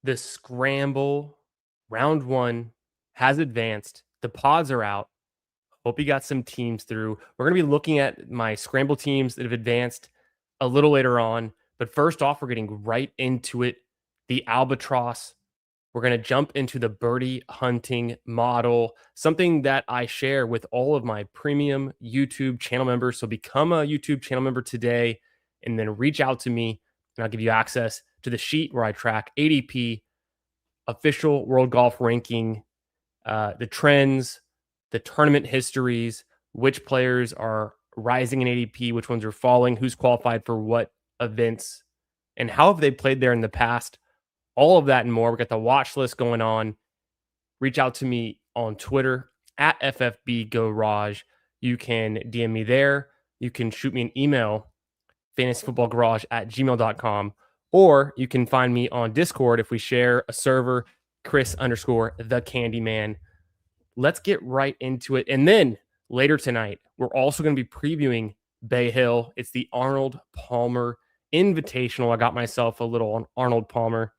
The scramble round one has advanced. The pods are out. Hope you got some teams through. We're going to be looking at my scramble teams that have advanced a little later on. But first off, we're getting right into it. The Albatross. We're going to jump into the birdie hunting model, something that I share with all of my premium YouTube channel members. So become a YouTube channel member today and then reach out to me and I'll give you access to the sheet where I track ADP, official world golf ranking, the trends, the tournament histories, which players are rising in ADP, which ones are falling, who's qualified for what events, and how have they played there in the past. All of that and more. We got the watch list going on. Reach out to me on Twitter at FFBGarage. You can DM me there. You can shoot me an email, fantasyfootballgarage@gmail.com, or you can find me on Discord if we share a server, Chris_the Candyman. Let's get right into it. And then later tonight, we're also going to be previewing Bay Hill. It's the Arnold Palmer Invitational. I got myself a little Arnold Palmer.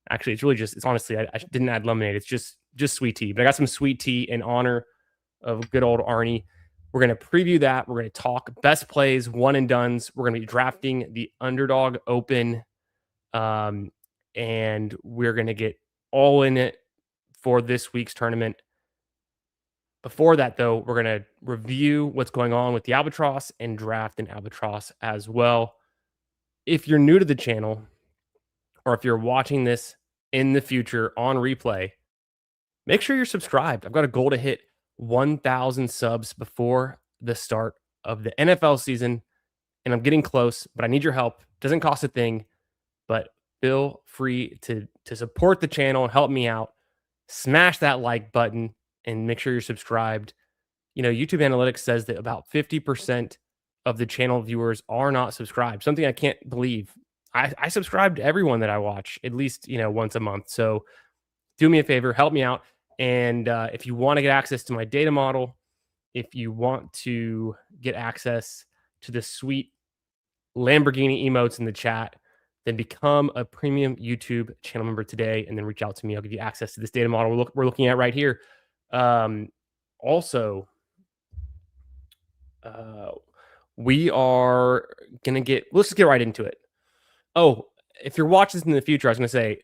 Actually, it's really just, it's honestly, I didn't add lemonade. It's just sweet tea. But I got some sweet tea in honor of good old Arnie. We're going to preview that. We're going to talk best plays, one and dones. We're going to be drafting the Underdog Open. And we're going to get all in it for this week's tournament. Before that, though, we're going to review what's going on with the Albatross and draft an Albatross as well. If you're new to the channel, or if you're watching this in the future on replay, make sure you're subscribed. I've got a goal to hit 1,000 subs before the start of the NFL season, and I'm getting close, but I need your help. Doesn't cost a thing, but feel free to support the channel and help me out. Smash that like button and make sure you're subscribed. You know, YouTube analytics says that about 50% of the channel viewers are not subscribed. Something I can't believe. I subscribe to everyone that I watch at least, once a month. So do me a favor, help me out. And if you want to get access to my data model, if you want to get access to the sweet Lamborghini emotes in the chat, then become a premium YouTube channel member today and then reach out to me. I'll give you access to this data model we're looking at right here. Also, we are going to let's just get right into it. Oh, if you're watching this in the future, I was going to say,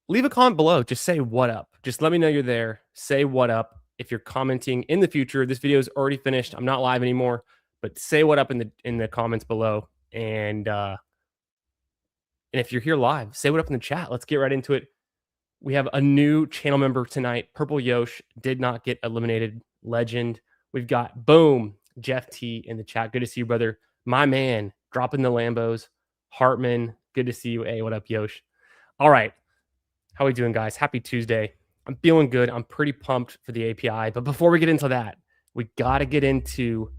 leave a comment below. Just say what up. Just let me know you're there. Say what up. If you're commenting in the future, this video is already finished. I'm not live anymore, but say what up in the comments below. And if you're here live, say what up in the chat. Let's get right into it. We have a new channel member tonight. Purple Yosh did not get eliminated. Legend. We've got, boom, Jeff T in the chat. Good to see you, brother. My man, dropping the Lambos. Hartman, good to see you. Hey, what up, Yosh? All right. How we doing, guys? Happy Tuesday. I'm feeling good. I'm pretty pumped for the API. But before we get into that, we got to get into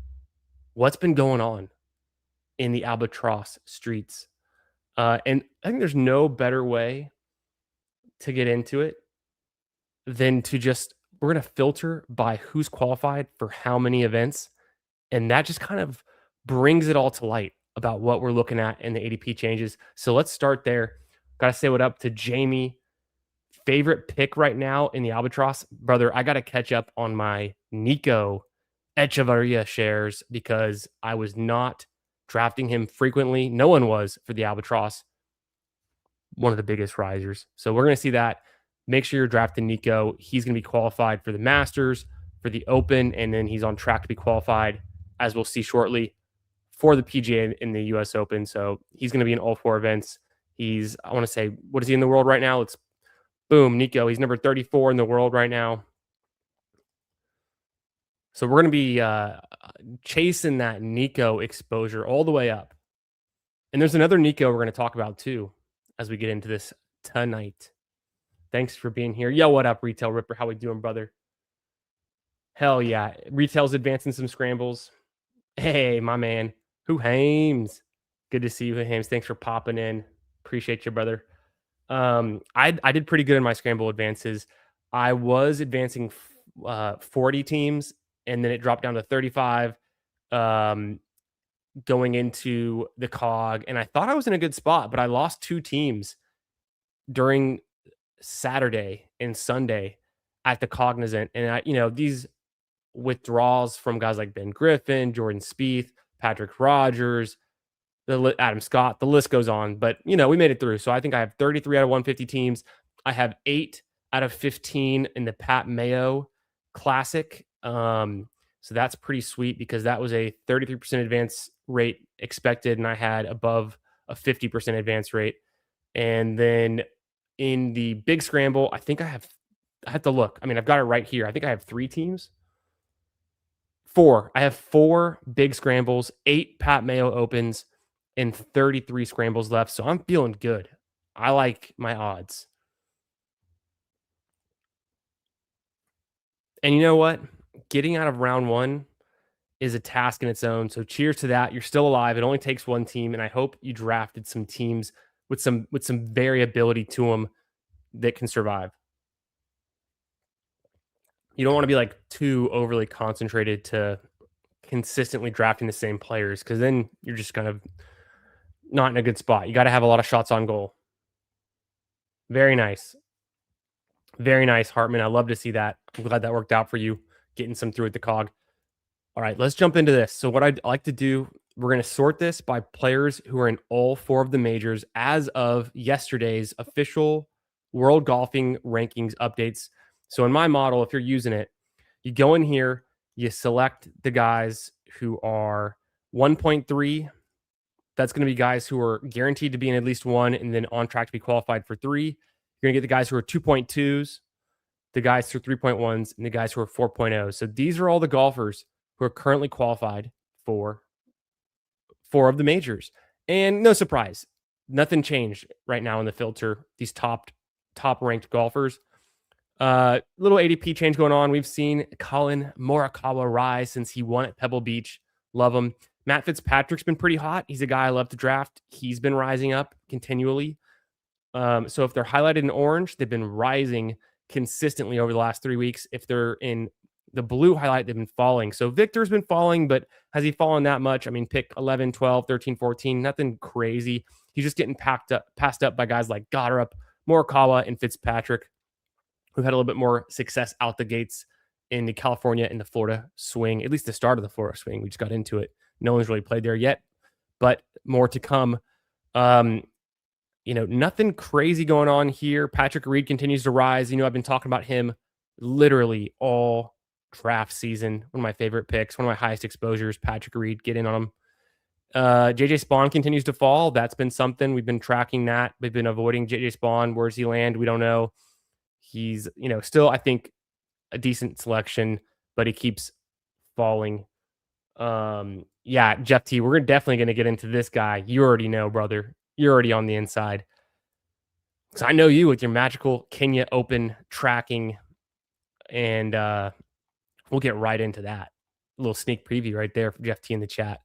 what's been going on in the Albatross streets. And I think there's no better way to get into it than to just, we're going to filter by who's qualified for how many events. And that just kind of brings it all to light about what we're looking at in the ADP changes. So let's start there. Got to say what up to Jamie. Favorite pick right now in the Albatross. Brother, I got to catch up on my Nico Echevarria shares because I was not drafting him frequently. No one was for the Albatross. One of the biggest risers. So we're going to see that. Make sure you're drafting Nico. He's going to be qualified for the Masters, for the Open, and then he's on track to be qualified, as we'll see shortly, for the PGA in the US Open. So he's going to be in all four events. He's, I want to say, what is he in the world right now? It's boom, Nico. He's number 34 in the world right now. So we're going to be chasing that Nico exposure all the way up. And there's another Nico we're going to talk about too as we get into this tonight. Thanks for being here. Yo, what up, Retail Ripper? How we doing, brother? Hell yeah. Retail's advancing some scrambles. Hey, my man. Who Hames? Good to see you, Hames. Thanks for popping in. Appreciate you, brother. I did pretty good in my scramble advances. I was advancing 40 teams, and then it dropped down to 35 going into the COG. And I thought I was in a good spot, but I lost 2 teams during Saturday and Sunday at the Cognizant. And these withdrawals from guys like Ben Griffin, Jordan Spieth, Patrick Rogers, Adam Scott, the list goes on. But we made it through. So I think I have 33 out of 150 teams. I have 8 out of 15 in the Pat Mayo Classic. So that's pretty sweet because that was a 33% advance rate expected, and I had above a 50% advance rate. And then in the big scramble, I think I have to look. I mean, I've got it right here. I think I have 3 teams. 4. I have 4 big scrambles, 8 Pat Mayo Opens, and 33 scrambles left. So I'm feeling good. I like my odds. And you know what? Getting out of round 1 is a task in its own. So cheers to that. You're still alive. It only takes 1 team, and I hope you drafted some teams with some variability to them that can survive. You don't want to be like too overly concentrated to consistently drafting the same players, because then you're just kind of not in a good spot. You got to have a lot of shots on goal. Very nice. Very nice, Hartman. I love to see that. I'm glad that worked out for you, getting some through at the cog. All right, let's jump into this. So what I'd like to do, we're going to sort this by players who are in all 4 of the majors as of yesterday's official World Golfing Rankings updates. So in my model, if you're using it, you go in here, you select the guys who are 1.3. That's going to be guys who are guaranteed to be in at least 1 and then on track to be qualified for 3. You're going to get the guys who are 2.2s, the guys who are 3.1s, and the guys who are 4.0s. So these are all the golfers who are currently qualified for 4 of the majors. And no surprise, nothing changed right now in the filter. These top ranked golfers. Little ADP change going on. We've seen Colin Morikawa rise since he won at Pebble Beach. Love him. Matt Fitzpatrick's been pretty hot. He's a guy I love to draft. He's been rising up continually. So if they're highlighted in orange, they've been rising consistently over the last 3 weeks. If they're in the blue highlight, they've been falling. So Victor's been falling, but has he fallen that much? I mean, pick 11, 12, 13, 14, nothing crazy. He's just getting passed up by guys like Goddard, Morikawa, and Fitzpatrick, who had a little bit more success out the gates in the California and the Florida swing, at least the start of the Florida swing. We just got into it. No one's really played there yet, but more to come. Nothing crazy going on here. Patrick Reed continues to rise. I've been talking about him literally all draft season. One of my favorite picks, one of my highest exposures. Patrick Reed, get in on him. JJ Spawn continues to fall. That's been something. We've been tracking that. We've been avoiding JJ Spawn. Where's he land? We don't know. He's, still, I think, a decent selection, but he keeps falling. Jeff T, we're definitely going to get into this guy. You already know, brother. You're already on the inside. So I know you with your magical Kenya Open tracking, and we'll get right into that. A little sneak preview right there for Jeff T in the chat.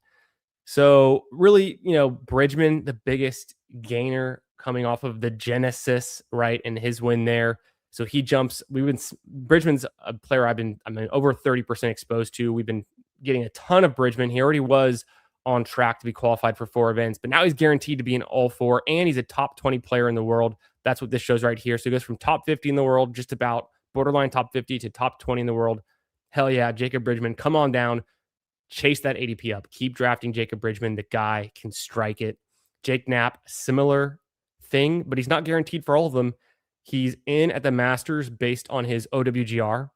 So really, Bridgman, the biggest gainer coming off of the Genesis, right, and his win there. So he jumps. Bridgman's a player I'm over 30% exposed to. We've been getting a ton of Bridgman. He already was on track to be qualified for 4 events, but now he's guaranteed to be in all 4, and he's a top 20 player in the world. That's what this shows right here. So he goes from top 50 in the world, just about borderline top 50, to top 20 in the world. Hell yeah, Jacob Bridgman, come on down. Chase that ADP up. Keep drafting Jacob Bridgman. The guy can strike it. Jake Knapp, similar thing, but he's not guaranteed for all of them. He's in at the Masters based on his OWGR,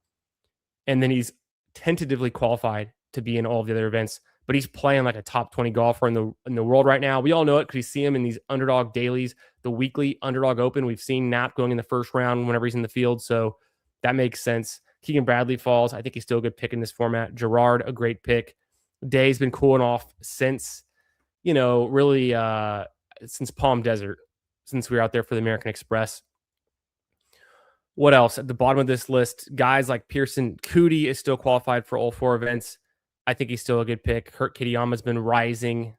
and then he's tentatively qualified to be in all of the other events, but he's playing like a top 20 golfer in the world right now. We all know it because we see him in these underdog dailies, the weekly Underdog Open. We've seen Knapp going in the first round whenever he's in the field, so that makes sense. Keegan Bradley falls. I think he's still a good pick in this format. Gerard, a great pick. Day's been cooling off since, really since Palm Desert, since we were out there for the American Express. What else? At the bottom of this list, guys like Pearson Cootie is still qualified for all 4 events. I think he's still a good pick. Kurt Kitayama's been rising,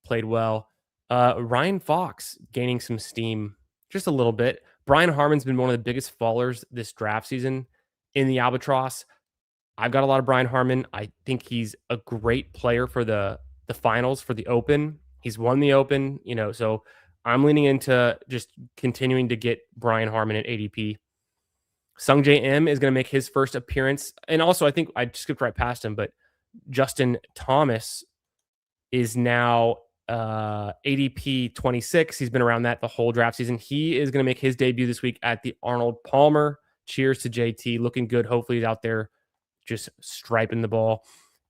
played well. Ryan Fox gaining some steam just a little bit. Brian Harman's been one of the biggest fallers this draft season in the Albatross. I've got a lot of Brian Harman. I think he's a great player for the finals, for the Open. He's won the Open, so I'm leaning into just continuing to get Brian Harman at ADP. Sung J M is going to make his first appearance. And also, I think I skipped right past him, but Justin Thomas is now ADP 26. He's been around that the whole draft season. He is going to make his debut this week at the Arnold Palmer. Cheers to JT. Looking good. Hopefully, he's out there just striping the ball.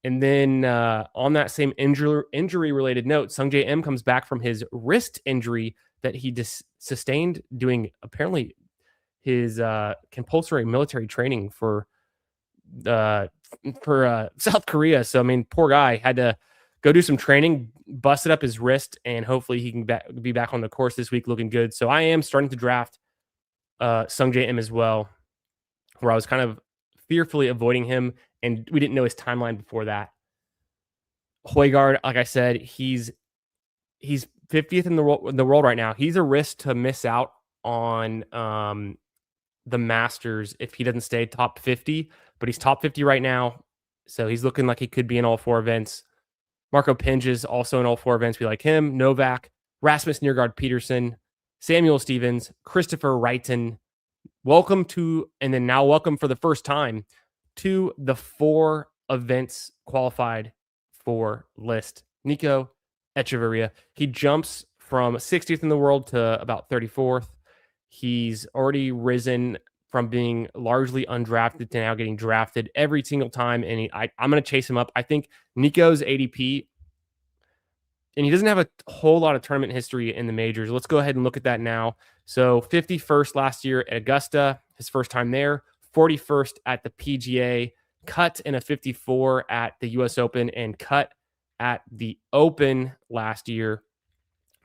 And then on that same injury-related note, Sung J M comes back from his wrist injury that he sustained doing apparently his compulsory military training for South Korea. So, I mean, poor guy had to go do some training, busted up his wrist, and hopefully he can be back on the course this week looking good. So I am starting to draft Sung J M as well, where I was kind of fearfully avoiding him, and we didn't know his timeline before that. Højgaard, like I said, he's 50th in the world right now. He's a risk to miss out on the Masters if he doesn't stay top 50, but he's top 50 right now, so he's looking like he could be in all 4 events. Marco Pinge is also in all 4 events. We like him. Novak, Rasmus Nørgaard Peterson, Samuel Stevens, Christopher Wrighton. Welcome to the first time to the 4 events qualified for list. Nico Echeverria. He jumps from 60th in the world to about 34th. He's already risen from being largely undrafted to now getting drafted every single time. And I'm going to chase him up. I think Nico's ADP, and he doesn't have a whole lot of tournament history in the majors. Let's go ahead and look at that now. So 51st last year at Augusta, his first time there, 41st at the PGA, cut in a 54 at the US Open, and cut at the Open last year.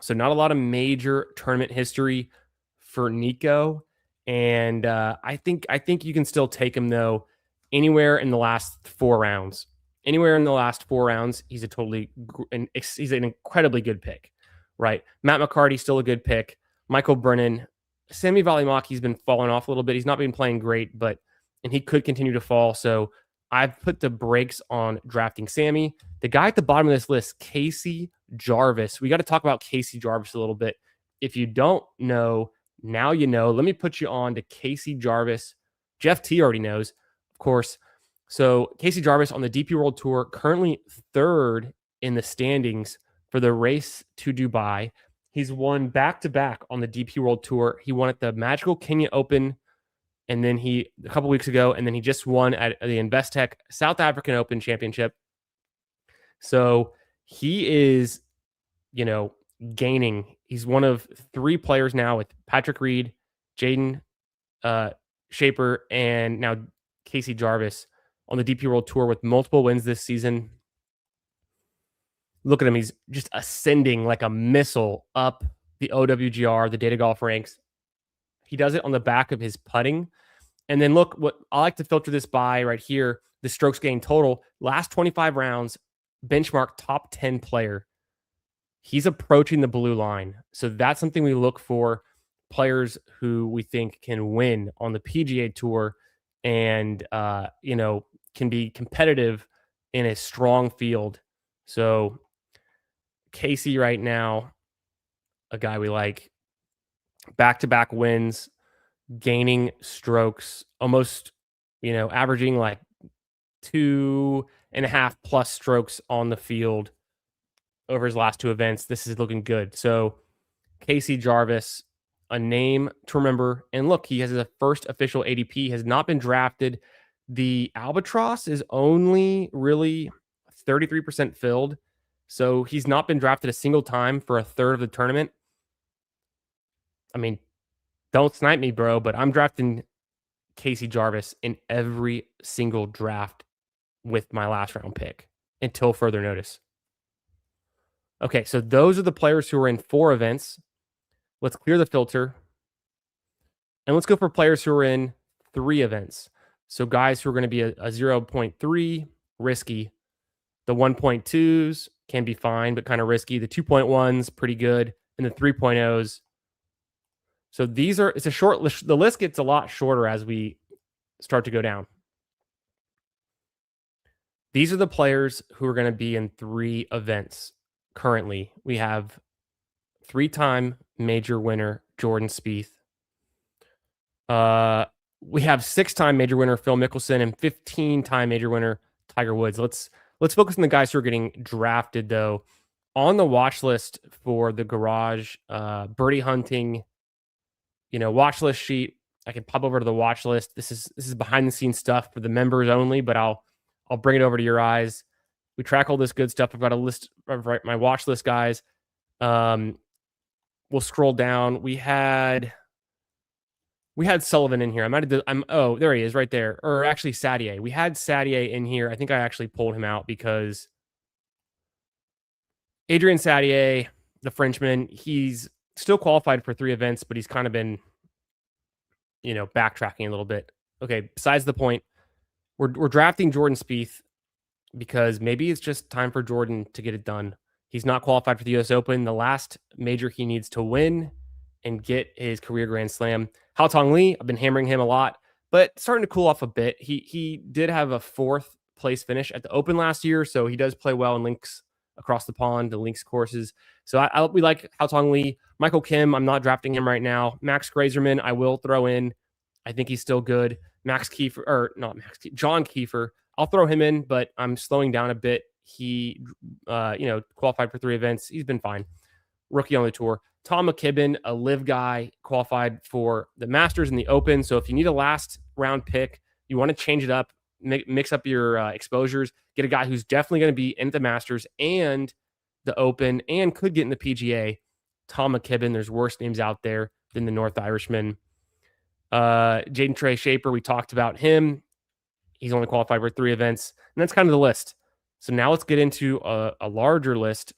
So not a lot of major tournament history for Nico. And I think you can still take him, though, anywhere in the last 4 rounds. Anywhere in the last 4 rounds, he's an incredibly good pick, right? Matt McCarty's still a good pick. Michael Brennan, Sami Valimaki, he's been falling off a little bit. He's not been playing great, and he could continue to fall. So I've put the brakes on drafting Sammy. The guy at the bottom of this list, Casey Jarvis. We got to talk about Casey Jarvis a little bit. If you don't know, now you know. Let me put you on to Casey Jarvis. Jeff T already knows, of course. So Casey Jarvis on the DP World Tour, currently 3rd in the standings for the race to Dubai. He's won back-to-back on the DP World Tour. He won at the Magical Kenya Open, and then a couple weeks ago, and then he just won at the Investec South African Open Championship. So he is, gaining. He's one of 3 players now with Patrick Reed, Jaden Shaper, and now Casey Jarvis on the DP World Tour with multiple wins this season. Look at him. He's just ascending like a missile up the OWGR, the Data Golf ranks. He does it on the back of his putting. And then look, what I like to filter this by right here, the strokes gained total. Last 25 rounds, benchmark top 10 player. He's approaching the blue line. So that's something we look for, players who we think can win on the PGA Tour and, can be competitive in a strong field. So Casey right now, a guy we like, back-to-back wins, gaining strokes, almost, averaging like 2.5 plus strokes on the field over his last 2 events. This is looking good. So Casey Jarvis, a name to remember. And look, he has his first official ADP, has not been drafted. The Albatross is only really 33% filled. So he's not been drafted a single time for a third of the tournament. I mean, don't snipe me, bro, but I'm drafting Casey Jarvis in every single draft with my last round pick until further notice. Okay, so those are the players who are in 4 events. Let's clear the filter. And let's go for players who are in 3 events. So guys who are going to be a 0.3, risky. The 1.2s can be fine, but kind of risky. The 2.1s, pretty good. And the 3.0s. So it's a short list. The list gets a lot shorter as we start to go down. These are the players who are going to be in 3 events currently. We have 3-time major winner Jordan Spieth. We have 6-time major winner Phil Mickelson and 15-time major winner Tiger Woods. Let's focus on the guys who are getting drafted though. On the watch list for the garage, Birdie Hunting, watch list sheet. I can pop over to the watch list. This is behind the scenes stuff for the members only, but I'll bring it over to your eyes. We track all this good stuff. I've got a list of my watch list guys. We'll scroll down. We had Sullivan in here. Oh, there he is right there. Or actually Sadier. We had Sadier in here. I think I actually pulled him out because Adrian Sadier, the Frenchman, he's still qualified for 3 events, but he's kind of been, backtracking a little bit. Okay, besides the point, we're drafting Jordan Spieth because maybe it's just time for Jordan to get it done. He's not qualified for the US Open, the last major he needs to win and get his career Grand Slam. Hao Tong Lee, I've been hammering him a lot, but starting to cool off a bit. He did have a 4th place finish at the Open last year, so he does play well in links across the pond, the links courses. So we like Hao Tong Lee. Michael Kim, I'm not drafting him right now. Max Grazerman, I will throw in. I think he's still good. John Kiefer, I'll throw him in, but I'm slowing down a bit. He, qualified for 3 events. He's been fine. Rookie on the tour. Tom McKibben, a live guy, qualified for the Masters and the Open. So if you need a last round pick, you want to change it up, mix up your exposures, get a guy who's definitely going to be in the Masters and the Open and could get in the PGA. Tom McKibben, there's worse names out there than the North Irishman. Jaden Trey Shaper, we talked about him. He's only qualified for 3 events, and that's kind of the list. So now let's get into a larger list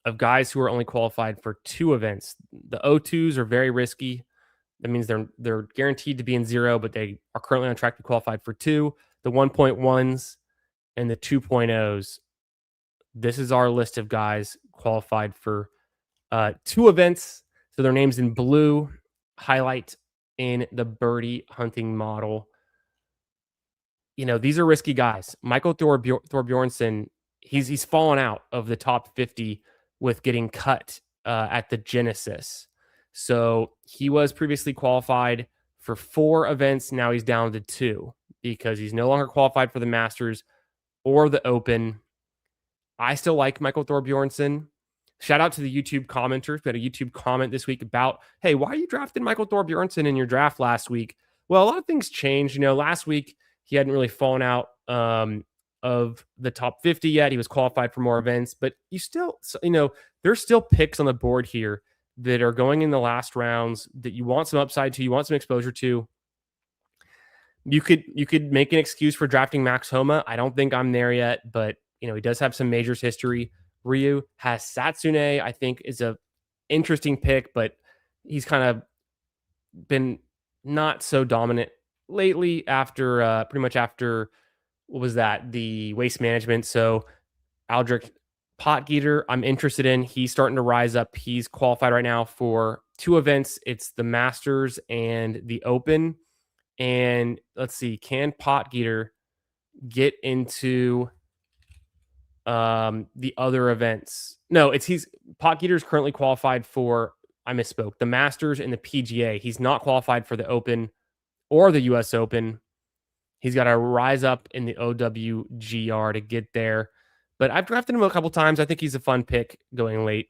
of guys who are only qualified for 2 events. The O2s are very risky. That means they're guaranteed to be in 0, but they are currently on track to qualify for 2. The 1.1s and the 2.0s. This is our list of guys qualified for 2 events. So their names in blue, highlight in the Birdie Hunting model. These are risky guys. Michael Thorbjornsen, he's fallen out of the top 50 with getting cut at the Genesis. So he was previously qualified for 4 events. Now he's down to 2 because he's no longer qualified for the Masters or the Open. I still like Michael Thorbjornsen. Shout out to the YouTube commenters. We had a YouTube comment this week about, hey, why are you drafting Michael Thorbjornsen in your draft last week? Well, a lot of things changed. Last week he hadn't really fallen out of the top 50 yet. He was qualified for more events, but you still, there's still picks on the board here that are going in the last rounds that you want some upside to, you want some exposure to. You could make an excuse for drafting Max Homa. I don't think I'm there yet, but he does have some majors history. Ryu has Satsune, I think is a interesting pick, but he's kind of been not so dominant lately after pretty much after what was that? The Waste Management. So Aldrich Potgieter, I'm interested in. He's starting to rise up. He's qualified right now for 2 events. It's the Masters and the Open. And let's see, can Potgieter get into the other events? No, Potgieter's currently qualified for, I misspoke, the Masters and the PGA. He's not qualified for the Open or the US Open. He's got to rise up in the OWGR to get there. But I've drafted him a couple times. I think he's a fun pick going late.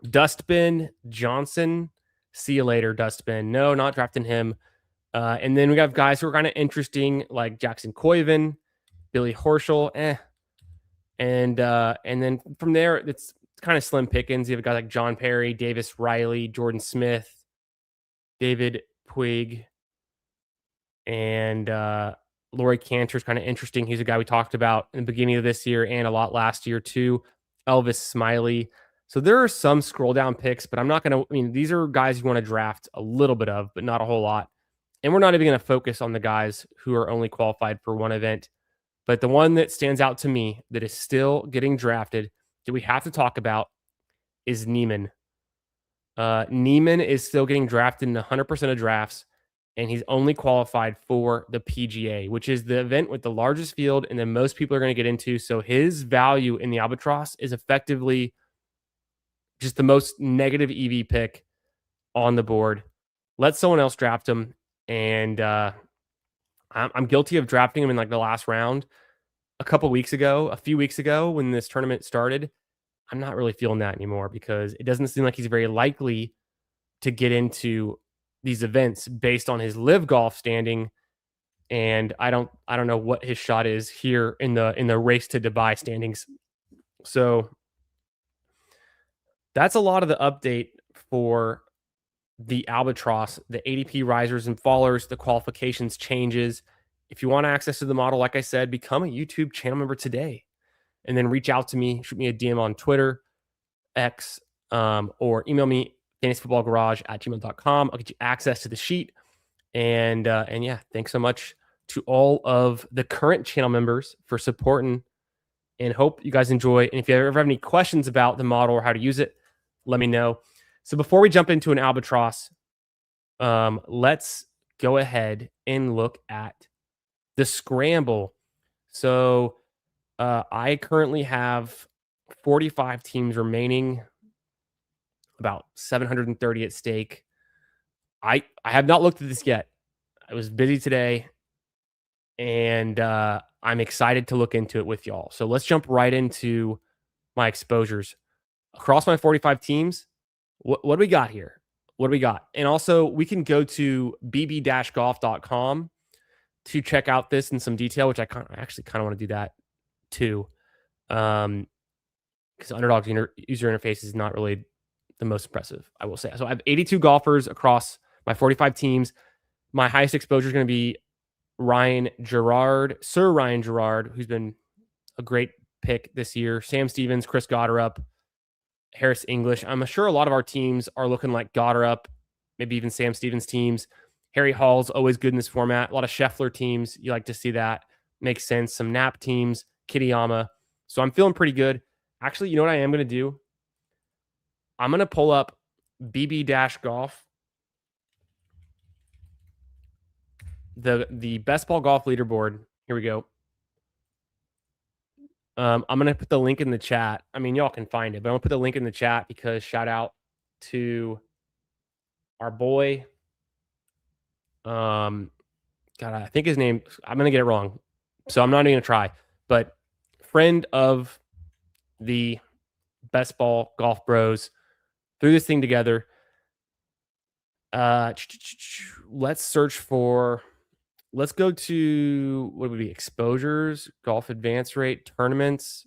Dustbin Johnson. See you later, Dustbin. No, not drafting him. And then we have guys who are kind of interesting, like Jackson Koiven, Billy Horschel, And then from there, it's kind of slim pickings. You have a guy like John Perry, Davis Riley, Jordan Smith, David Puig, and Laurie Cantor is kind of interesting. He's a guy we talked about in the beginning of this year and a lot last year too. Elvis Smiley. So there are some scroll down picks, but I'm not going to, these are guys you want to draft a little bit of, but not a whole lot. And we're not even going to focus on the guys who are only qualified for 1 event. But the one that stands out to me that is still getting drafted that we have to talk about is Niemann. Niemann is still getting drafted in 100% of drafts, and he's only qualified for the PGA, which is the event with the largest field and then most people are going to get into. So his value in the Albatross is effectively just the most negative EV pick on the board. Let someone else draft him. And I'm guilty of drafting him in like the last round a few weeks ago when this tournament started. I'm not really feeling that anymore because it doesn't seem like he's very likely to get into these events based on his live golf standing. And I don't know what his shot is here in the race to Dubai standings. So that's a lot of the update for the Albatross, the ADP risers and fallers, the qualifications changes. If you want access to the model, like I said, become a YouTube channel member today and then reach out to me, shoot me a DM on Twitter, X, or email me fantasyfootballgarage@gmail.com. I'll get you access to the sheet. And yeah, thanks so much to all of the current channel members for supporting and hope you guys enjoy. And if you ever have any questions about the model or how to use it, let me know. So before we jump into an Albatross, let's go ahead and look at the scramble. So I currently have 45 teams remaining, about 730 at stake. I have not looked at this yet. I was busy today, and I'm excited to look into it with y'all. So let's jump right into my exposures. Across my 45 teams, what do we got here? What do we got? And also, we can go to bb-golf.com to check out this in some detail, which I actually kind of want to do that too. Because Underdog's user interface is not really the most impressive, I will say. So I have 82 golfers across my 45 teams. My highest exposure is going to be Sir Ryan Gerard, who's been a great pick this year. Sam Stevens, Chris Gotterup, Harris English. I'm sure a lot of our teams are looking like Gotterup, maybe even Sam Stevens teams. Harry Hall's always good in this format. A lot of Scheffler teams. You like to see that. Makes sense. Some Knapp teams, Kitayama. So I'm feeling pretty good. Actually, you know what I am going to do? I'm going to pull up BB-Golf, the best ball golf leaderboard. Here we go. I'm going to put the link in the chat. I mean, y'all can find it, but I'm going to put the link in the chat because shout out to our boy. God, I think his name, I'm going to get it wrong. So I'm not even going to try, but friend of the Best Ball Golf Bros threw this thing together. Let's search for, let's go to, what would be exposures, golf advance rate, tournaments.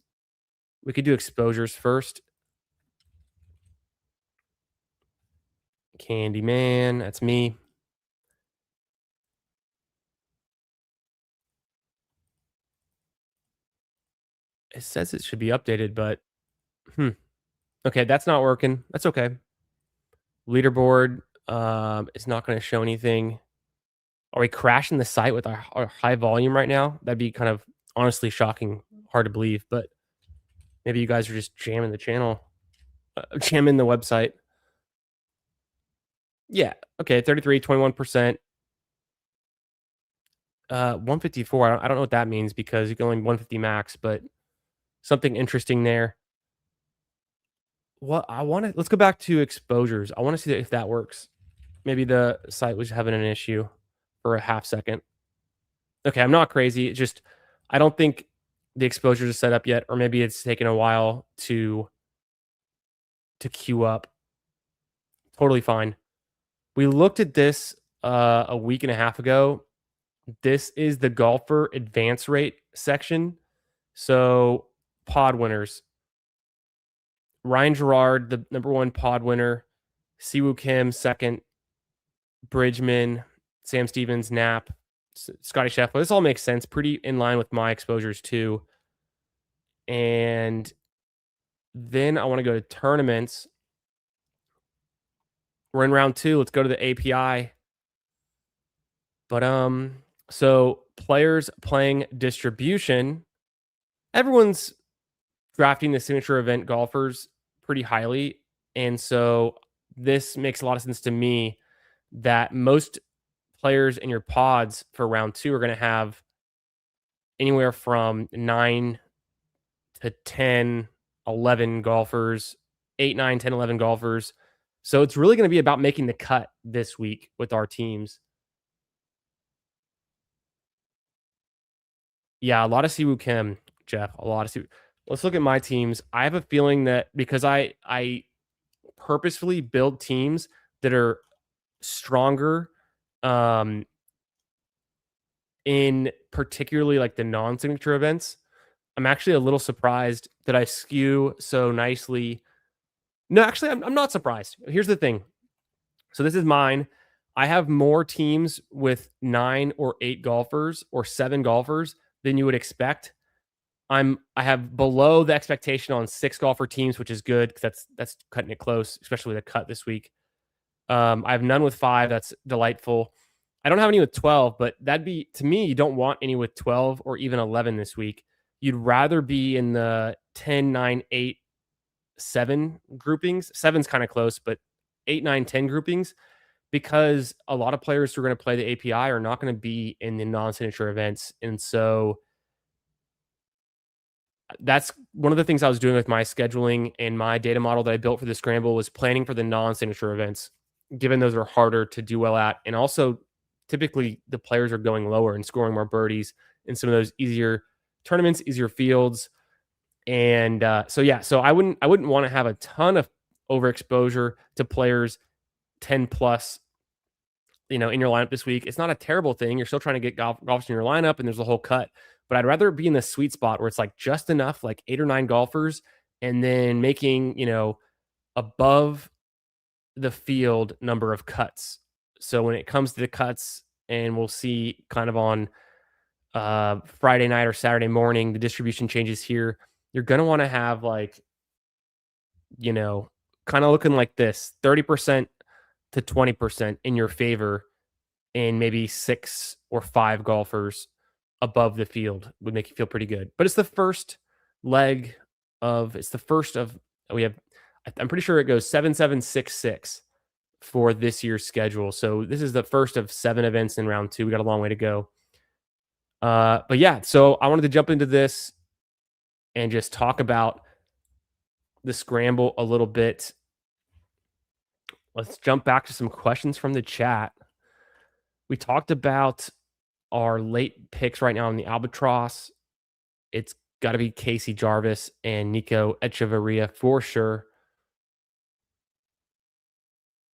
We could do exposures first. Candyman, that's me. It says it should be updated, but okay, that's not working. That's okay. Leaderboard is not going to show anything. Are we crashing the site with our high volume right now? That'd be kind of honestly shocking, hard to believe, but maybe you guys are just jamming the channel, jamming the website. Yeah, okay, 33, 21%. 154, I don't know what that means because you can only 150 max, but something interesting there. Let's go back to exposures. I want to see if that works. Maybe the site was having an issue for a half second. Okay, I'm not crazy. It's just, I don't think the exposures are set up yet, or maybe it's taken a while to queue up. Totally fine. We looked at this a week and a half ago. This is the golfer advance rate section. So pod winners. Ryan Gerard, the number one pod winner. Siwoo Kim, second. Bridgman, Sam Stevens, Knapp, Scotty Scheffler. This all makes sense. Pretty in line with my exposures too. And then I want to go to tournaments. We're in round 2. Let's go to the API. But so players playing distribution. Everyone's drafting the signature event golfers pretty highly. And so this makes a lot of sense to me that most players in your pods for round 2 are going to have anywhere from 9 to 10, 11 golfers 8, 9, 10, 11 golfers. So it's really going to be about making the cut this week with our teams. Yeah, a lot of Siwoo Kim, Jeff. A lot of Siwoo. Let's look at my teams. I have a feeling that because I purposefully build teams that are stronger um in particularly like the non-signature events. I'm actually a little surprised that I skew so nicely. No, actually, I'm not surprised. Here's the thing. So this is mine. I have more teams with 9 or 8 golfers or 7 golfers than you would expect. I have below the expectation on 6 golfer teams, which is good because that's cutting it close, especially with a cut this week. I have none with 5. That's delightful. I don't have any with 12, but that'd be to me, you don't want any with 12 or even 11 this week. You'd rather be in the 10, 9, 8, 7 groupings. Seven's kind of close, but 8, 9, 10 groupings because a lot of players who are going to play the API are not going to be in the non-signature events. And so that's one of the things I was doing with my scheduling and my data model that I built for the scramble was planning for the non-signature events, given those are harder to do well at. And also typically the players are going lower and scoring more birdies in some of those easier tournaments, easier fields. And so I wouldn't want to have a ton of overexposure to players 10 plus, in your lineup this week. It's not a terrible thing. You're still trying to get golfers in your lineup, and there's a whole cut. But I'd rather be in the sweet spot where it's like just enough, like 8 or 9 golfers, and then making above the field number of cuts. So when it comes to the cuts, and we'll see kind of on Friday night or Saturday morning, the distribution changes here. You're gonna want to have like you know kind of looking like this: 30% to 20% in your favor and maybe 6 or 5 golfers above the field would make you feel pretty good. But it's the first leg it's the first of we have I'm pretty sure it goes 7-7-6-6 for this year's schedule. So this is the first of 7 events in round 2. We got a long way to go. But yeah, so I wanted to jump into this and just talk about the scramble a little bit. Let's jump back to some questions from the chat. We talked about our late picks right now in the Albatross. It's got to be Casey Jarvis and Nico Echeverria for sure.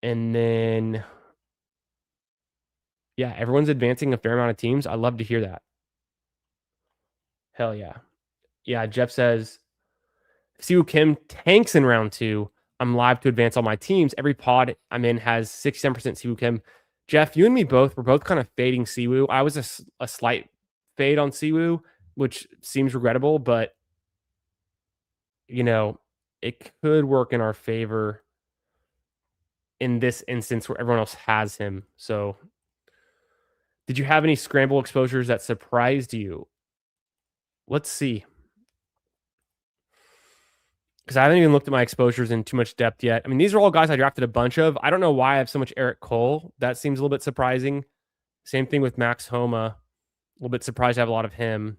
And then, yeah, everyone's advancing a fair amount of teams. I love to hear that. Hell yeah. Yeah, Jeff says, Siwoo Kim tanks in round 2. I'm live to advance all my teams. Every pod I'm in has 67% Siwoo Kim. Jeff, you and me both, we're both kind of fading Siwoo. I was a slight fade on Siwoo, which seems regrettable, but it could work in our favor in this instance where everyone else has him. So did you have any scramble exposures that surprised you? Let's see. Because I haven't even looked at my exposures in too much depth yet. I mean, these are all guys I drafted a bunch of. I don't know why I have so much Eric Cole. That seems a little bit surprising. Same thing with Max Homa. A little bit surprised I have a lot of him.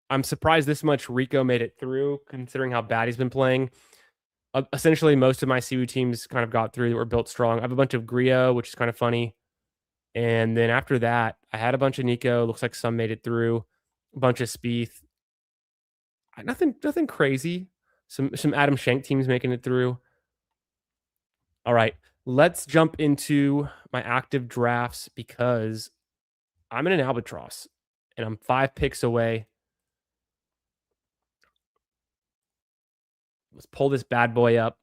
I'm surprised this much Rico made it through, considering how bad he's been playing. Essentially, most of my CU teams kind of got through that were built strong. I have a bunch of Griot, which is kind of funny. And then after that, I had a bunch of Nico. Looks like some made it through. A bunch of Spieth. Nothing crazy. Some Adam Schenk teams making it through. All right, let's jump into my active drafts because I'm in an Albatross and I'm 5 picks away. Let's pull this bad boy up.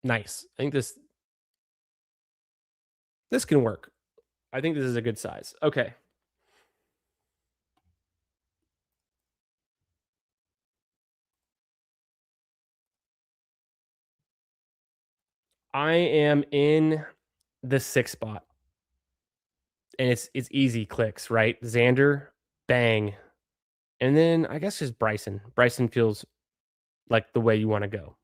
Nice. I think this can work. I think this is a good size. Okay. I am in the 6th spot. And it's easy clicks, right? Xander, bang. And then I guess just Bryson. Bryson feels like the way you want to go.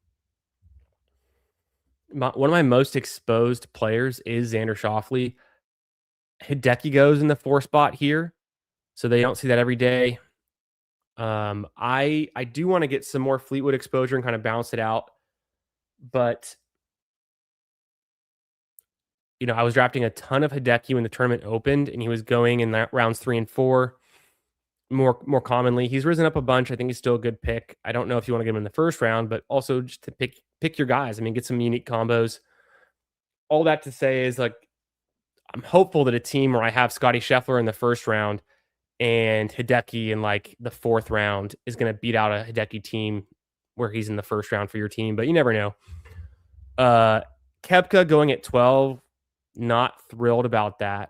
One of my most exposed players is Xander Schauffele. Hideki goes in the 4 spot here, so they don't see that every day. I do want to get some more Fleetwood exposure and kind of balance it out, but I was drafting a ton of Hideki when the tournament opened, and he was going in that rounds 3 and 4 more commonly. He's risen up a bunch. I think he's still a good pick. I don't know if you want to get him in the first round, but also just to pick your guys. I mean, get some unique combos. All that to say is, like, I'm hopeful that a team where I have Scotty Scheffler in the first round and Hideki in like the 4th round is going to beat out a Hideki team where he's in the first round for your team, but you never know. Koepka going at 12, not thrilled about that.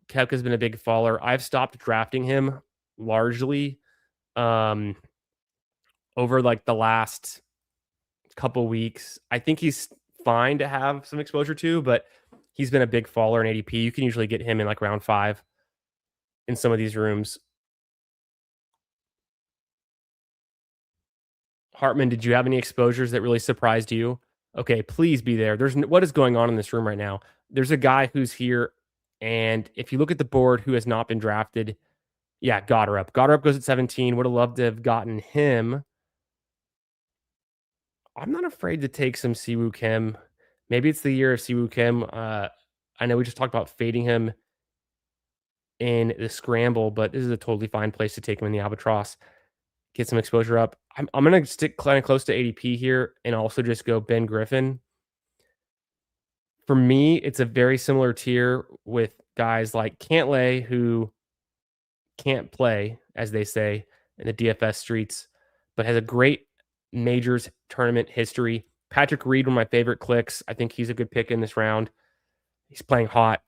Koepka's been a big faller. I've stopped drafting him largely over like the last couple weeks. I think he's fine to have some exposure to, but he's been a big faller in ADP. You can usually get him in like round 5 in some of these rooms. Hartman, did you have any exposures that really surprised you? Okay, please be there. What is going on in this room right now? There's a guy who's here, and if you look at the board, who has not been drafted, yeah, Goddard. Goddard goes at 17. Would have loved to have gotten him. I'm not afraid to take some Siwoo Kim. Maybe it's the year of Siwoo Kim. I know we just talked about fading him in the scramble, but this is a totally fine place to take him in the Albatross. Get some exposure up. I'm going to stick kind of close to ADP here and also just go Ben Griffin. For me, it's a very similar tier with guys like Cantlay, who can't play, as they say, in the DFS streets, but has a great majors tournament history. Patrick Reed, one of my favorite clicks. I think he's a good pick in this round. He's playing hot.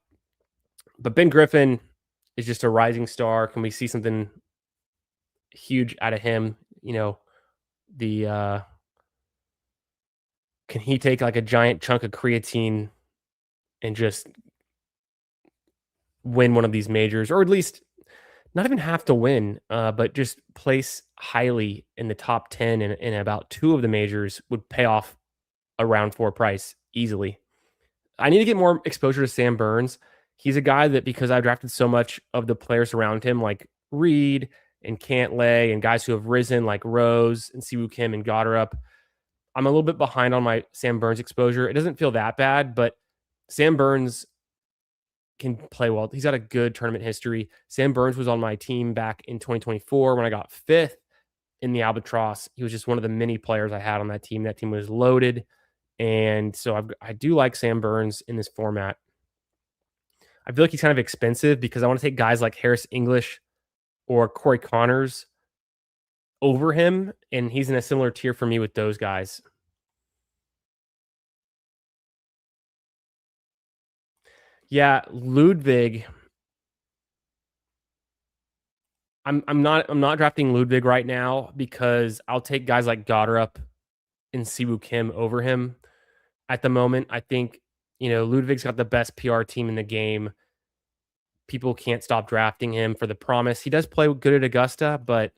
But Ben Griffin is just a rising star. Can we see something huge out of him? Can he take like a giant chunk of creatine and just win one of these majors, or at least not even have to win, but just place highly in the top 10 in about 2 of the majors would pay off a round 4 price easily. I need to get more exposure to Sam Burns. He's a guy that, because I've drafted so much of the players around him, like Reed and Cantlay and guys who have risen like Rose and Siwoo Kim and Goddard, I'm a little bit behind on my Sam Burns exposure. It doesn't feel that bad, but Sam Burns can play well. He's got a good tournament history. Sam Burns was on my team back in 2024 when I got 5th in the Albatross. He was just one of the many players I had on that team. That team was loaded. And so I do like Sam Burns in this format. I feel like he's kind of expensive because I want to take guys like Harris English or Corey Connors over him, and he's in a similar tier for me with those guys. Yeah, Ludwig. I'm not drafting Ludwig right now because I'll take guys like Goddard and Siwoo Kim over him at the moment. I think Ludwig's got the best PR team in the game. People can't stop drafting him for the promise. He does play good at Augusta, but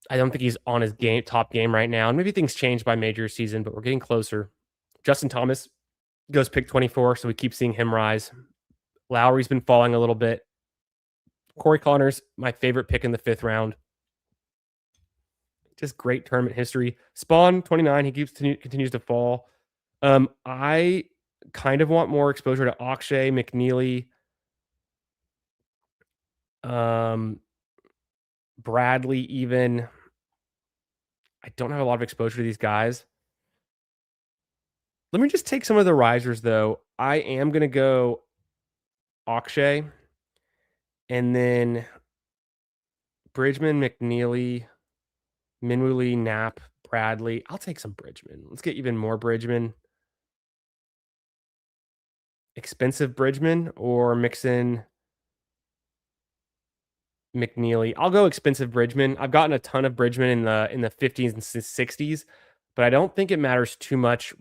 I don't think he's on his top game right now. And maybe things change by major season, but we're getting closer. Justin Thomas goes pick 24, so we keep seeing him rise. Lowry's been falling a little bit. Corey Connors, my favorite pick in the 5th round. Just great tournament history. Spawn, 29, he continues to fall. I kind of want more exposure to Akshay, McNeely, Bradley even. I don't have a lot of exposure to these guys. Let me just take some of the risers, though. I am going to go Akshay, and then Bridgman, McNeely, Minwoo, Knapp, Bradley. I'll take some Bridgman. Let's get even more Bridgman. Expensive Bridgman, or mix in McNeely. I'll go expensive Bridgman. I've gotten a ton of Bridgman in the 50s and 60s, but I don't think it matters too much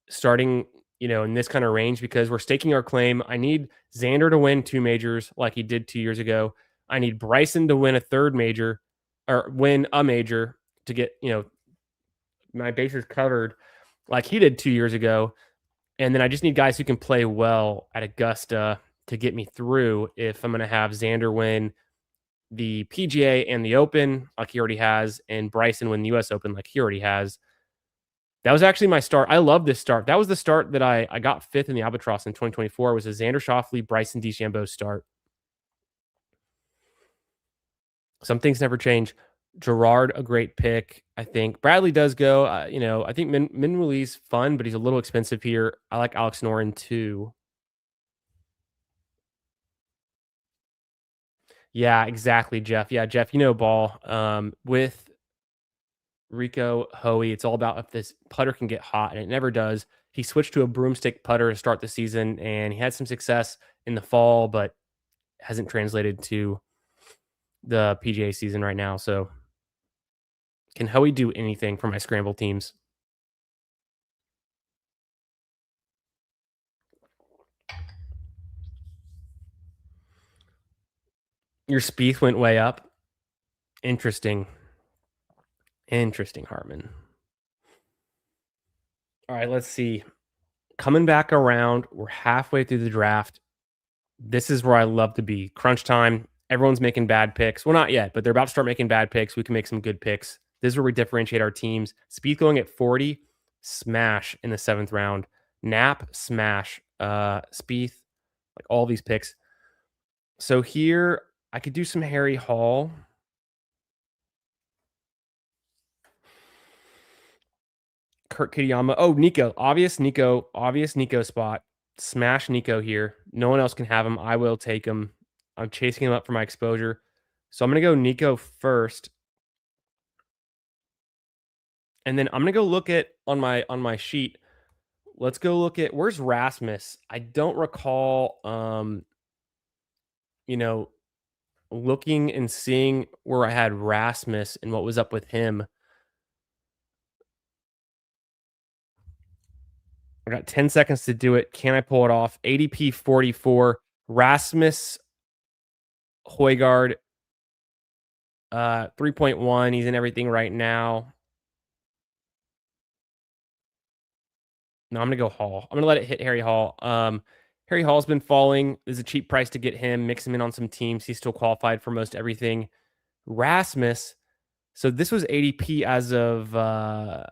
starting in this kind of range because we're staking our claim. I need Xander to win 2 majors like he did 2 years ago. I need Bryson to win a 3rd major or win a major to get my bases covered like he did 2 years ago. And then I just need guys who can play well at Augusta to get me through if I'm going to have Xander win the PGA and the Open like he already has, and Bryson win the US Open like he already has. That was actually my start. I love this start. That was the start that I got fifth in the Albatross in 2024. Was a Xander Schauffele, Bryson DeChambeau start. Some things never change. Gerard, a great pick. I think Bradley does go. I think Min Lee's fun, but he's a little expensive here. I like Alex Noren too. Yeah, exactly, Jeff. Yeah, Jeff, ball. With Rico Hoey, it's all about if this putter can get hot, and it never does. He switched to a broomstick putter to start the season, and he had some success in the fall, but hasn't translated to the PGA season right now. So, can Hoey do anything for my scramble teams? Your Spieth went way up. Interesting. Interesting, Hartman. All right, let's see. Coming back around, we're halfway through the draft. This is where I love to be. Crunch time. Everyone's making bad picks. Well, not yet, but they're about to start making bad picks. We can make some good picks. This is where we differentiate our teams. Spieth going at 40, smash in the 7th round. Knapp, smash. Spieth, like all these picks. So here, I could do some Harry Hall. Kurt Kitayama. Oh, Nico. Obvious Nico spot. Smash Nico here. No one else can have him. I will take him. I'm chasing him up for my exposure. So I'm going to go Nico first. And then I'm going to go look at on my sheet. Let's go look at where's Rasmus. I don't recall looking and seeing where I had Rasmus and what was up with him. I got 10 seconds to do it. Can I pull it off? ADP 44. Rasmus Højgaard 3.1. He's in everything right now. No, I'm going to go Hall. I'm going to let it hit Harry Hall. Harry Hall's been falling. There's a cheap price to get him. Mix him in on some teams. He's still qualified for most everything. Rasmus. So this was ADP as of I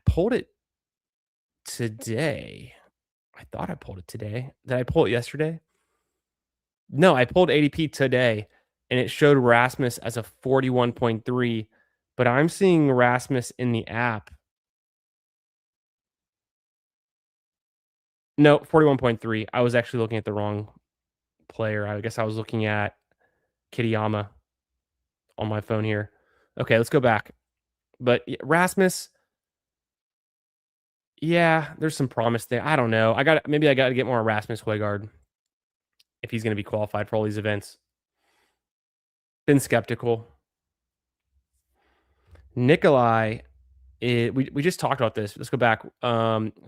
pulled it today. I thought I pulled it today. Did I pull it yesterday? No, I pulled ADP today, and it showed Rasmus as a 41.3, but I'm seeing Rasmus in the app. No, 41.3. I was actually looking at the wrong player. I guess I was looking at Kitayama on my phone here. Okay, let's go back. But Rasmus, yeah, there's some promise there. I don't know. I got to get more Rasmus Højgaard if he's going to be qualified for all these events. Been skeptical. Nikolai, we just talked about this. Let's go back.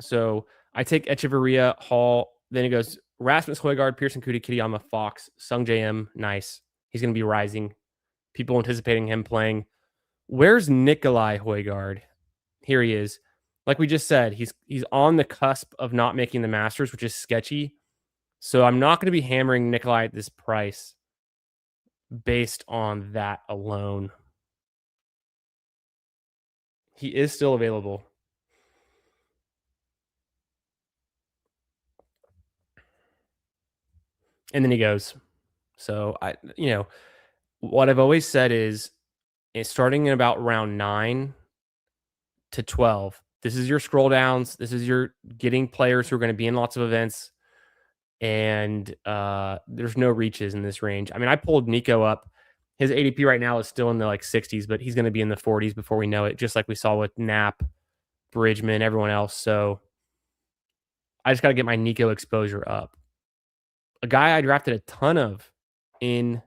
So I take Echeverria, Hall. Then it goes Rasmus Højgaard, Pearson Coody, Kitayama, Fox, Sung JM. Nice. He's going to be rising. People anticipating him playing. Where's Nikolai Højgaard? Here he is. Like we just said, he's on the cusp of not making the Masters, which is sketchy. So I'm not going to be hammering Nikolai at this price based on that alone. He is still available. And then he goes. So what I've always said is starting in about round 9 to 12. This is your scroll downs. This is your getting players who are going to be in lots of events. And there's no reaches in this range. I mean, I pulled Nico up. His ADP right now is still in the 60s, but he's going to be in the 40s before we know it, just like we saw with Knapp, Bridgman, everyone else. So I just got to get my Nico exposure up. A guy I drafted a ton of in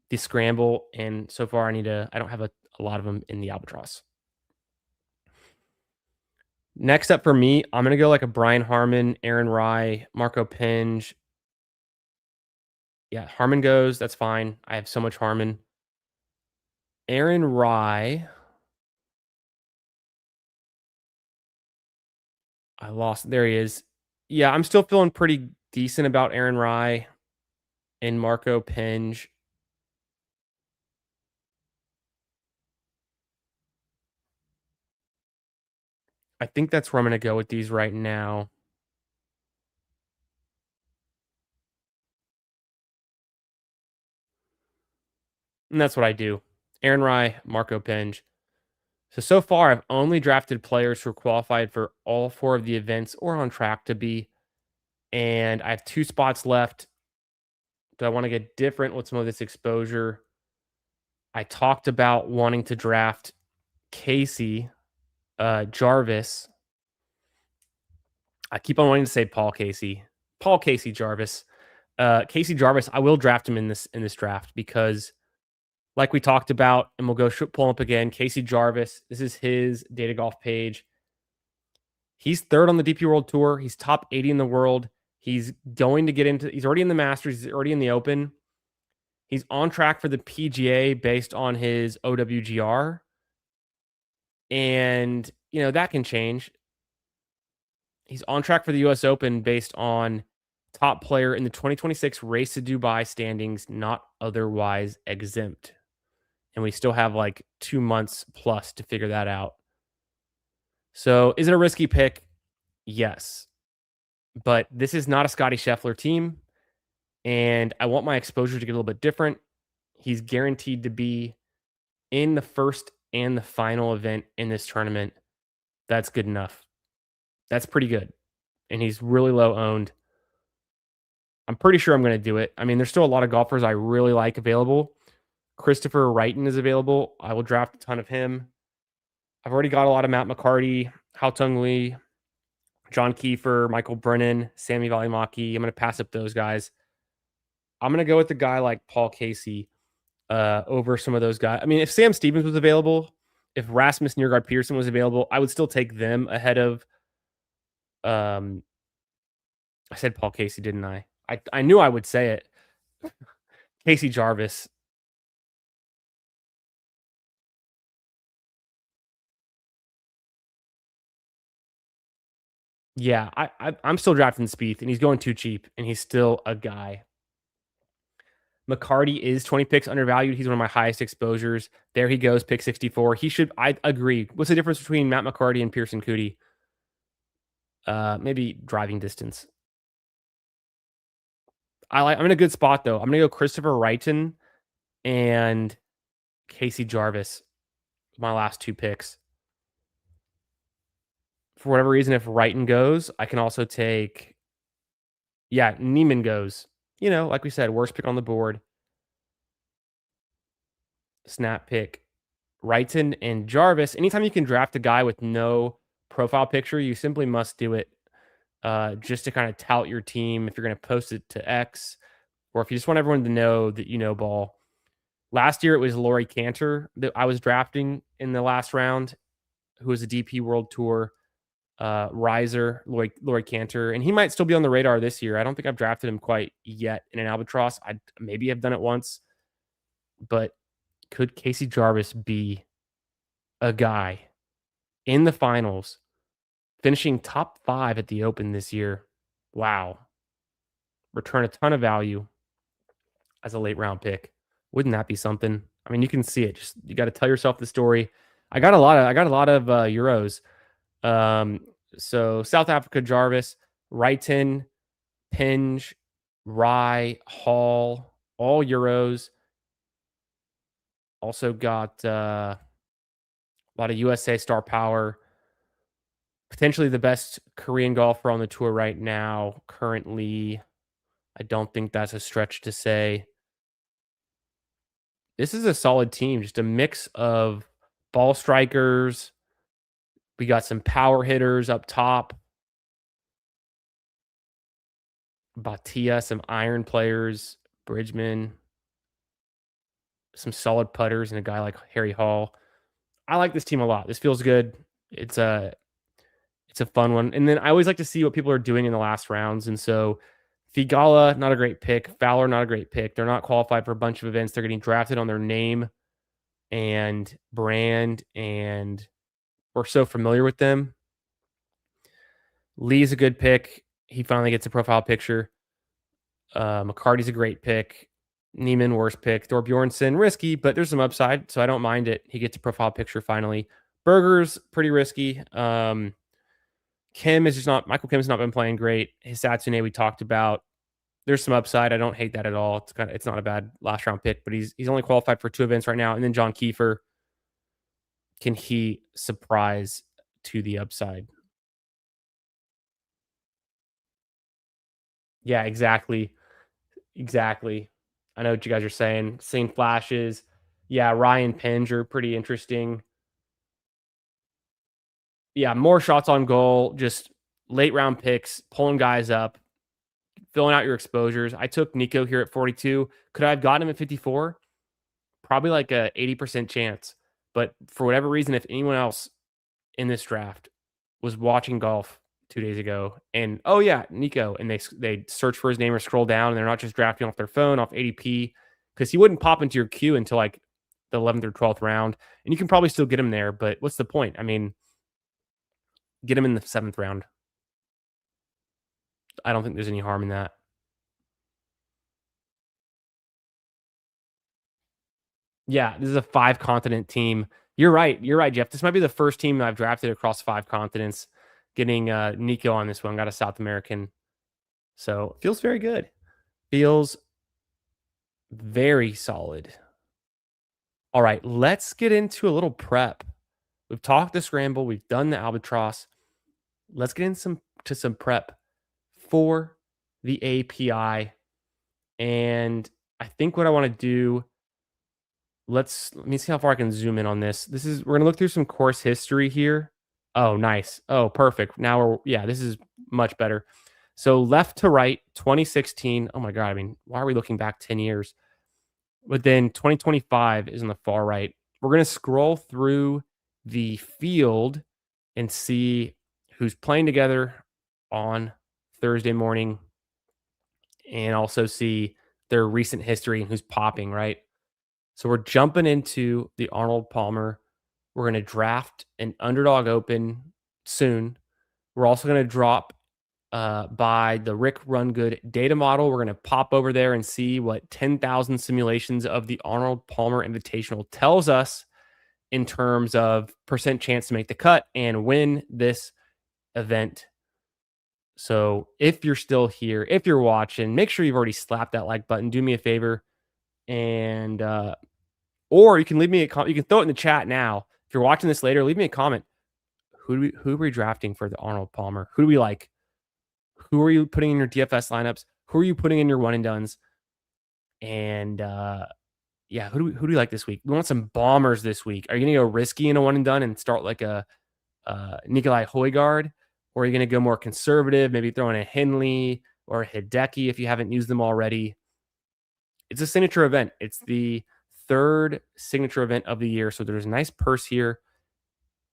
the scramble, and so far I don't have a lot of them in the Albatross. Next up for me, I'm going to go like a Brian Harman, Aaron Rye, Marco Pinge. Yeah, Harman goes. That's fine. I have so much Harman. Aaron Rye. I lost. There he is. Yeah, I'm still feeling pretty decent about Aaron Rye and Marco Penge. I think that's where I'm going to go with these right now. And that's what I do. Aaron Rye, Marco Penge. So far, I've only drafted players who are qualified for all 4 of the events or on track to be. And I have 2 spots left. Do I want to get different with some of this exposure? I talked about wanting to draft Casey Jarvis. I keep on wanting to say Paul Casey. Paul Casey Jarvis. Casey Jarvis, I will draft him in this draft because, like we talked about, and we'll go pull him up again. Casey Jarvis. This is his data golf page. He's 3rd on the DP World Tour. He's top 80 in the world. He's going to get into. He's already in the Masters. He's already in the Open. He's on track for the PGA based on his OWGR, and that can change. He's on track for the US Open based on top player in the 2026 Race to Dubai standings, not otherwise exempt. And we still have like 2 months plus to figure that out. So is it a risky pick? Yes. But this is not a Scotty Scheffler team. And I want my exposure to get a little bit different. He's guaranteed to be in the first and the final event in this tournament. That's good enough. That's pretty good. And he's really low owned. I'm pretty sure I'm going to do it. I mean, there's still a lot of golfers I really like available. Christopher Wrighton is available. I will draft a ton of him. I've already got a lot of Matt McCarty, Hao Tung Lee, John Kiefer, Michael Brennan, Sammy Valimaki. I'm going to pass up those guys. I'm going to go with the guy like Paul Casey over some of those guys. I mean, if Sam Stevens was available, if Rasmus Nørgaard Peterson was available, I would still take them ahead of I said Paul Casey, didn't I? I knew I would say it. Casey Jarvis. Yeah, I'm still drafting Spieth, and he's going too cheap, and he's still a guy. McCarty is 20 picks undervalued. He's one of my highest exposures. There he goes, pick 64. I agree. What's the difference between Matt McCarty and Pearson Cootie? Maybe driving distance. I'm in a good spot though. I'm gonna go Christopher Wrighton and Casey Jarvis. My last 2 picks. For whatever reason, if Wrighton goes, I can also take. Yeah, Neiman goes. Like we said, worst pick on the board. Snap pick. Wrighton and Jarvis. Anytime you can draft a guy with no profile picture, you simply must do it. Just to kind of tout your team if you're going to post it to X, or if you just want everyone to know that you know ball. Last year, it was Laurie Cantor that I was drafting in the last round, who was a DP World Tour riser, Laurie Cantor. And he might still be on the radar this year. I don't think I've drafted him quite yet in an Albatross. I maybe have done it once. But could Casey Jarvis be a guy in the finals, finishing top 5 at the Open this year? Wow. Return a ton of value as a late round pick. Wouldn't that be something? I mean, you can see it. Just you got to tell yourself the story. I got a lot of Euros. So South Africa, Jarvis, Wrighton, Penge, Rye, Hall, all Euros. Also got a lot of USA star power. Potentially the best Korean golfer on the tour right now. Currently, I don't think that's a stretch to say. This is a solid team, just a mix of ball strikers. We got some power hitters up top. Batia, some iron players, Bridgman, some solid putters, and a guy like Harry Hall. I like this team a lot. This feels good. It's a fun one. And then I always like to see what people are doing in the last rounds. And so Figala, not a great pick. Fowler, not a great pick. They're not qualified for a bunch of events. They're getting drafted on their name and brand, and we're so familiar with them. Lee's a good pick. He finally gets a profile picture. McCarty's a great pick. Neiman, worst pick. Thorbjornsen, risky, but there's some upside, so I don't mind it. He gets a profile picture finally. Berger's pretty risky. Kim is just not Michael Kim's not been playing great. His Satsune we talked about. There's some upside. I don't hate that at all. It's not a bad last round pick, but he's only qualified for 2 events right now. And then John Kiefer, can he surprise to the upside? Yeah, exactly. Exactly. I know what you guys are saying. Seeing flashes. Yeah, Ryan Pinger, pretty interesting. Yeah, more shots on goal, just late round picks, pulling guys up, filling out your exposures. I took Nico here at 42. Could I have gotten him at 54? Probably like a 80% chance. But for whatever reason, if anyone else in this draft was watching golf 2 days ago and oh yeah, Nico, and they search for his name or scroll down and they're not just drafting off their phone off ADP because he wouldn't pop into your queue until like the 11th or 12th round, and you can probably still get him there. But what's the point? I mean, get him in the 7th round. I don't think there's any harm in that. Yeah, this is a 5 continent team. You're right. You're right, Jeff. This might be the first team I've drafted across 5 continents. Getting Nico on this one, got a South American, so feels very good. Feels very solid. All right, let's get into a little prep. We've talked the scramble, we've done the Albatross. Let's get into some prep for the API. And I think what I want to do, let me see how far I can zoom in on this. We're gonna look through some course history here. Oh, nice. Oh, perfect. Now this is much better. So left to right, 2016. Oh my God. I mean, why are we looking back 10 years? But then 2025 is on the far right. We're going to scroll through the field and see who's playing together on Thursday morning and also see their recent history and who's popping, right? So we're jumping into the Arnold Palmer. We're going to draft an Underdog Open soon. We're also going to drop by the Rick Rungood data model. We're going to pop over there and see what 10,000 simulations of the Arnold Palmer Invitational tells us in terms of percent chance to make the cut and win this event. So if you're still here, if you're watching, make sure you've already slapped that like button. Do me a favor, and or you can leave me a comment. You can throw it in the chat now. If you're watching this later, leave me a comment. Who are we drafting for the Arnold Palmer? Who do we like? Who are you putting in your DFS lineups? Who are you putting in your one and dones? And yeah, who do we like this week? We want some bombers this week. Are you gonna go risky in a one and done and start like a Nikolai Højgaard, or are you gonna go more conservative? Maybe throw in a Henley or a Hideki if you haven't used them already. It's a signature event. It's the 3rd signature event of the year, so there's a nice purse here.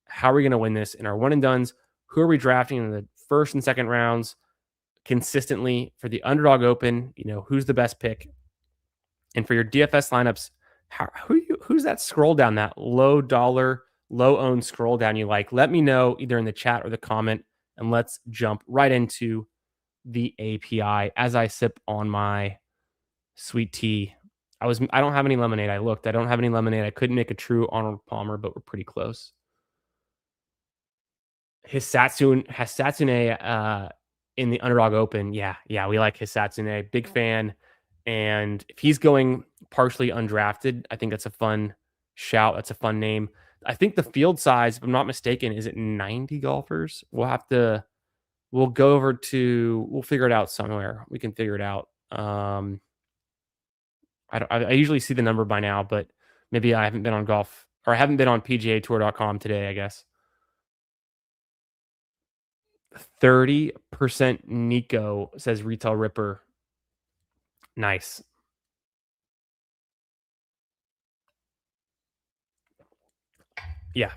How are we gonna win this in our one and dones? Who are we drafting in the 1st and 2nd rounds? Consistently for the Underdog Open, who's the best pick, and for your DFS lineups, who's that scroll down, that low dollar, low owned scroll down you like? Let me know either in the chat or the comment, and let's jump right into the API as I sip on my sweet tea. I don't have any lemonade. I don't have any lemonade. I couldn't make a true Arnold Palmer, but we're pretty close. Satsune in the Underdog Open. Yeah, we like Hisatsune. Big fan. And if he's going partially undrafted, I think that's a fun shout. That's a fun name. I think the field size, if I'm not mistaken, is it 90 golfers? We'll go over we'll figure it out somewhere. We can figure it out. I usually see the number by now, but maybe I haven't been on golf, or I haven't been on PGAtour.com today, I guess. 30% Nico, says Retail Ripper. Nice. Yeah.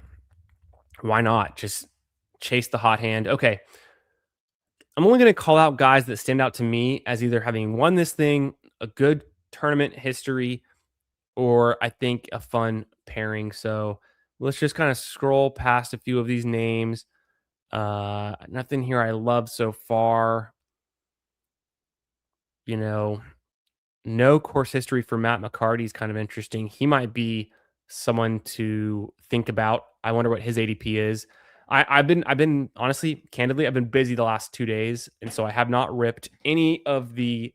Why not? Just chase the hot hand. Okay. I'm only going to call out guys that stand out to me as either having won this thing, a good tournament history, or I think a fun pairing. So let's just kind of scroll past a few of these names. Nothing here I love so far. You know, no course history for Matt McCarty is kind of interesting. He might be someone to think about. I wonder what his ADP is. I've been honestly, candidly, I've been busy the last 2 days, and so I have not ripped any of the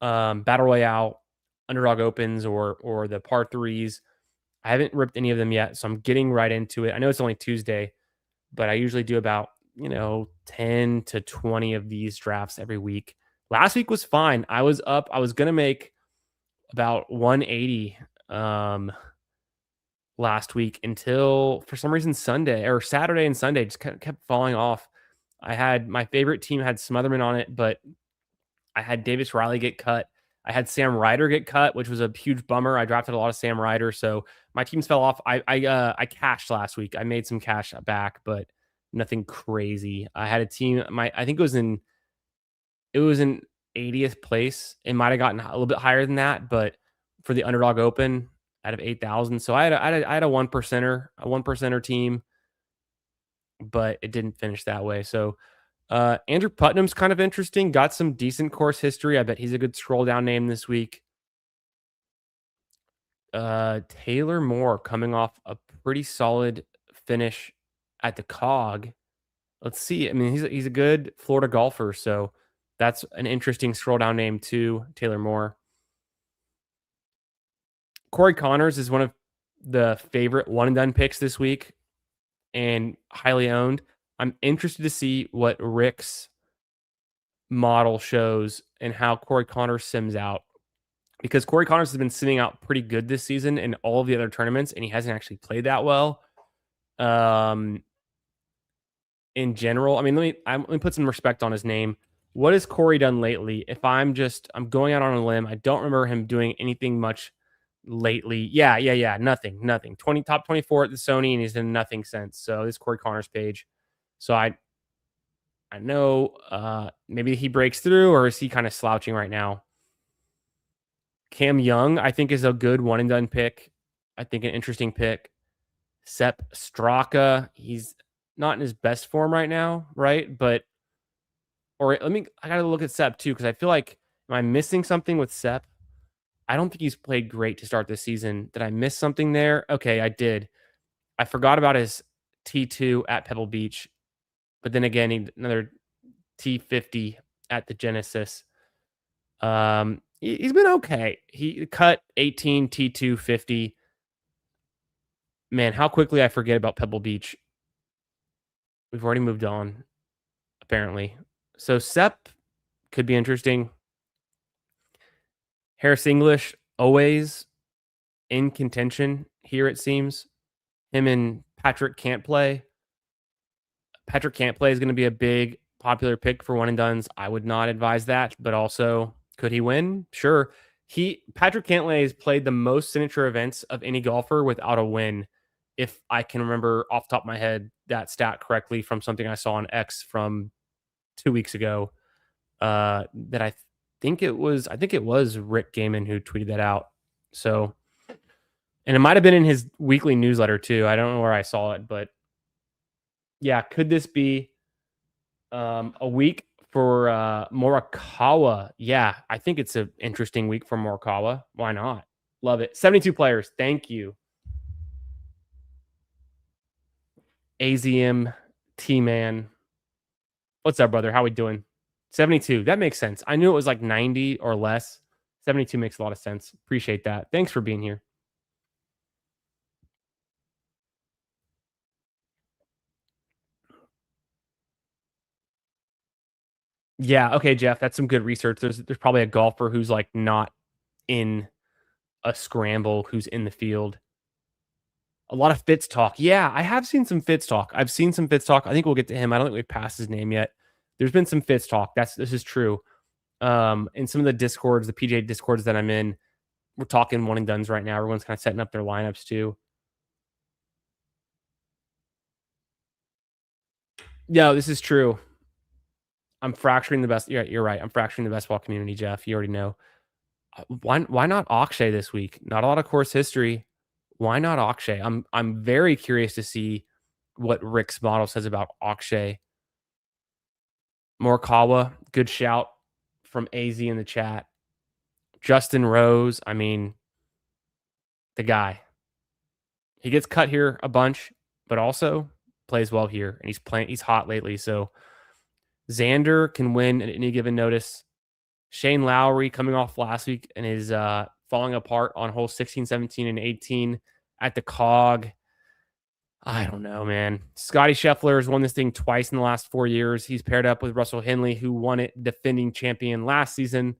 battle royale underdog opens or the par threes. I haven't ripped any of them yet, so I'm getting right into it. I know it's only Tuesday, but I usually do about 10 to 20 of these drafts every week. Last week was fine. I was up. I was gonna make about 180 um last week until for some reason Sunday or Saturday and Sunday just kept falling off. I had my favorite team had Smotherman on it, but I had Davis Riley get cut. I had Sam Ryder get cut, which was a huge bummer. I drafted a lot of Sam Ryder, so my teams fell off. I cashed last week. I made some cash back, but nothing crazy. I had a team. I think it was in 80th place. It might have gotten a little bit higher than that, but for the Underdog Open out of 8,000. So I had a one percenter team, but it didn't finish that way. So Andrew Putnam's kind of interesting. Got some decent course history. I bet he's a good scroll down name this week. Taylor Moore coming off a pretty solid finish at the Cog. Let's see. I mean, he's a good Florida golfer, so that's an interesting scroll down name too. Taylor Moore. Corey Connors is one of the favorite one and done picks this week and highly owned. I'm interested to see what Rick's model shows and how Corey Connors sims out because Corey Connors has been simming out pretty good this season in all of the other tournaments, and he hasn't actually played that well. Um, in general, I mean, let me put some respect on his name. What has Corey done lately? If I'm going out on a limb, I don't remember him doing anything much lately. Yeah. Nothing. 20 top 24 at the Sony, and he's done nothing since. So this Corey Connors page. So I know maybe he breaks through, or is he kind of slouching right now? Cam Young, I think, is a good one and done pick. I think an interesting pick. Sepp Straka, he's not in his best form right now, right? But I gotta look at Sepp too, because I feel like, am I missing something with Sepp? I don't think he's played great to start this season. Did I miss something there? Okay, I did. I forgot about his T2 at Pebble Beach, but then again, another T50 at the Genesis. He's been okay. He cut 18 T2 50. Man, how quickly I forget about Pebble Beach. We've already moved on, apparently. So Sepp could be interesting. Harris English, always in contention here, it seems. Him and Patrick can't play. Patrick can't play is going to be a big popular pick for one and dones. I would not advise that, but also could he win? Sure. Patrick Cantlay has played the most signature events of any golfer without a win. If I can remember off the top of my head that stat correctly from something I saw on X from 2 weeks ago, that I think it was Rick Gaiman who tweeted that out. So, and it might have been in his weekly newsletter too. I don't know where I saw it, but yeah, could this be a week for Morikawa? Yeah, I think it's an interesting week for Morikawa. Why not? Love it. 72 players. Thank you. AZM T-Man. What's up, brother? How we doing? 72. That makes sense. I knew it was like 90 or less. 72 makes a lot of sense. Appreciate that. Thanks for being here. Yeah. Okay, Jeff. That's some good research. There's probably a golfer who's like not in a scramble who's in the field. A lot of Fitz talk. Yeah, I have seen some Fitz talk. I've seen some Fitz talk. I think we'll get to him. I don't think we've passed his name yet. There's been some Fitz talk. This is true. In some of the discords, the PGA discords that I'm in, we're talking one and dones right now. Everyone's kind of setting up their lineups too. No, this is true. I'm fracturing the best. Yeah, you're right. I'm fracturing the best ball community, Jeff. You already know. Why not Akshay this week? Not a lot of course history. Why not Akshay? I'm very curious to see what Rick's model says about Akshay. Morikawa, good shout from AZ in the chat. Justin Rose, I mean, the guy. He gets cut here a bunch, but also plays well here, and he's hot lately. So Xander can win at any given notice. Shane Lowry coming off last week and is falling apart on holes 16, 17, and 18 at the Cog. I don't know, man. Scotty Scheffler has won this thing twice in the last 4 years. He's paired up with Russell Henley, who won it, defending champion last season.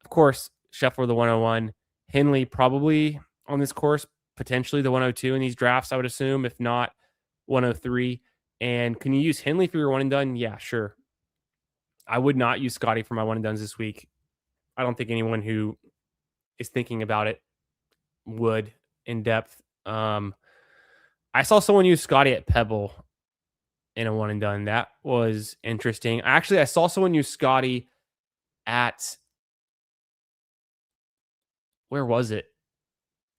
Of course, Scheffler the 101. Henley probably on this course, potentially the 102 in these drafts, I would assume, if not 103. And can you use Henley for your one and done? Yeah, sure. I would not use Scotty for my one and dones this week. I don't think anyone who is thinking about it would in depth. I saw someone use Scotty at Pebble in a one and done. That was interesting. Actually, I saw someone use Scotty at, where was it?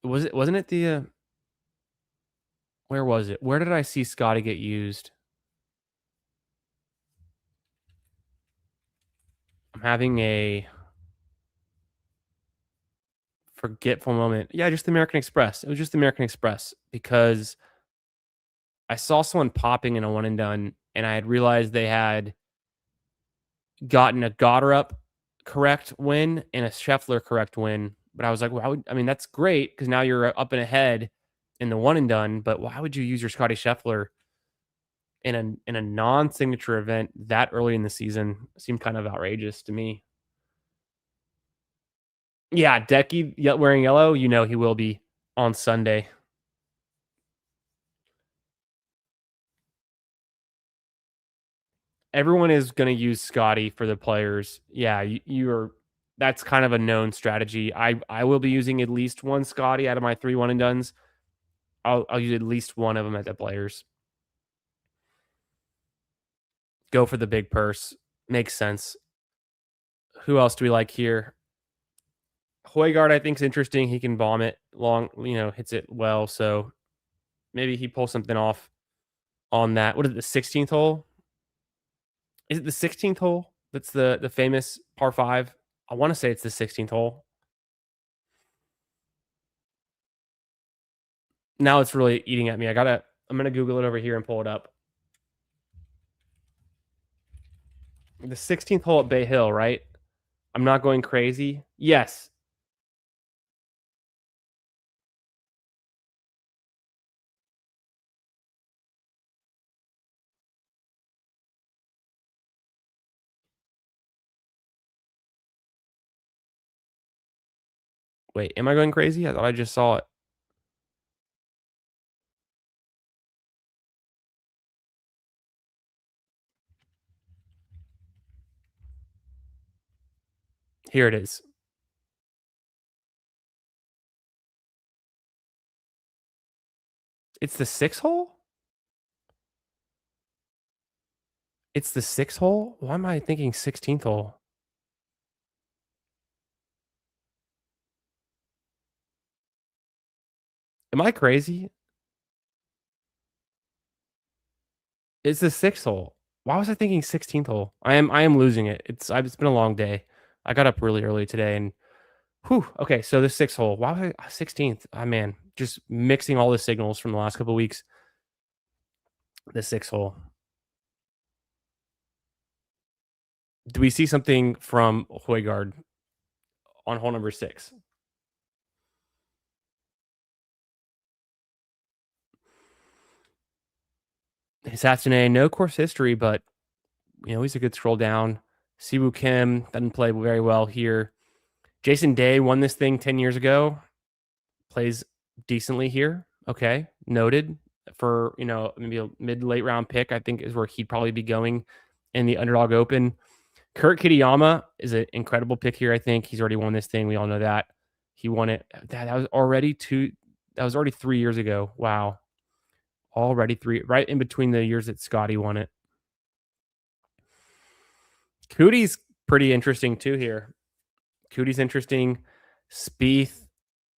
Wasn't it the where was it? Where did I see Scotty get used? I'm having a forgetful moment. Yeah, just the American Express. It was just the American Express because I saw someone popping in a one and done, and I had realized they had gotten a Gotterup correct win and a Scheffler correct win. But I was like, well, I mean, that's great because now you're up and ahead in the one and done. But why would you use your Scotty Scheffler in a non-signature event that early in the season? Seemed kind of outrageous to me. Yeah, Decky wearing yellow, you know he will be on Sunday. Everyone is going to use Scotty for the players. Yeah, you're. That's kind of a known strategy. I will be using at least one Scotty out of my 3 one and dones. I'll use at least one of them at the players. Go for the big purse. Makes sense. Who else do we like here? Højgaard, I think, is interesting. He can bomb it long, hits it well. So maybe he pulls something off on that. What is it, the 16th hole? Is it the 16th hole? That's the famous par 5. I want to say it's the 16th hole. Now it's really eating at me. I'm going to Google it over here and pull it up. The 16th hole at Bay Hill, right? I'm not going crazy. Yes. Wait, am I going crazy? I thought I just saw it. Here it is. It's the 6th hole? It's the 6th hole? Why am I thinking 16th hole? Am I crazy? It's the 6th hole. Why was I thinking 16th hole? I am losing it. It's been a long day. I got up really early today and whew. Okay, so the 6th hole. Why was I 16th? Oh, man, just mixing all the signals from the last couple of weeks. The 6th hole. Do we see something from Højgaard on hole number 6? Sassonet, no course history, but he's a good scroll down. Siwoo Kim doesn't play very well here. Jason Day won this thing 10 years ago. Plays decently here. Okay, noted for maybe a mid late round pick. I think is where he'd probably be going in the Underdog Open. Kurt Kitayama is an incredible pick here. I think he's already won this thing. We all know that he won it. That was already 3 years ago. Wow, already 3, right in between the years that Scotty won it. Cootie's pretty interesting too here. Cootie's interesting. Spieth,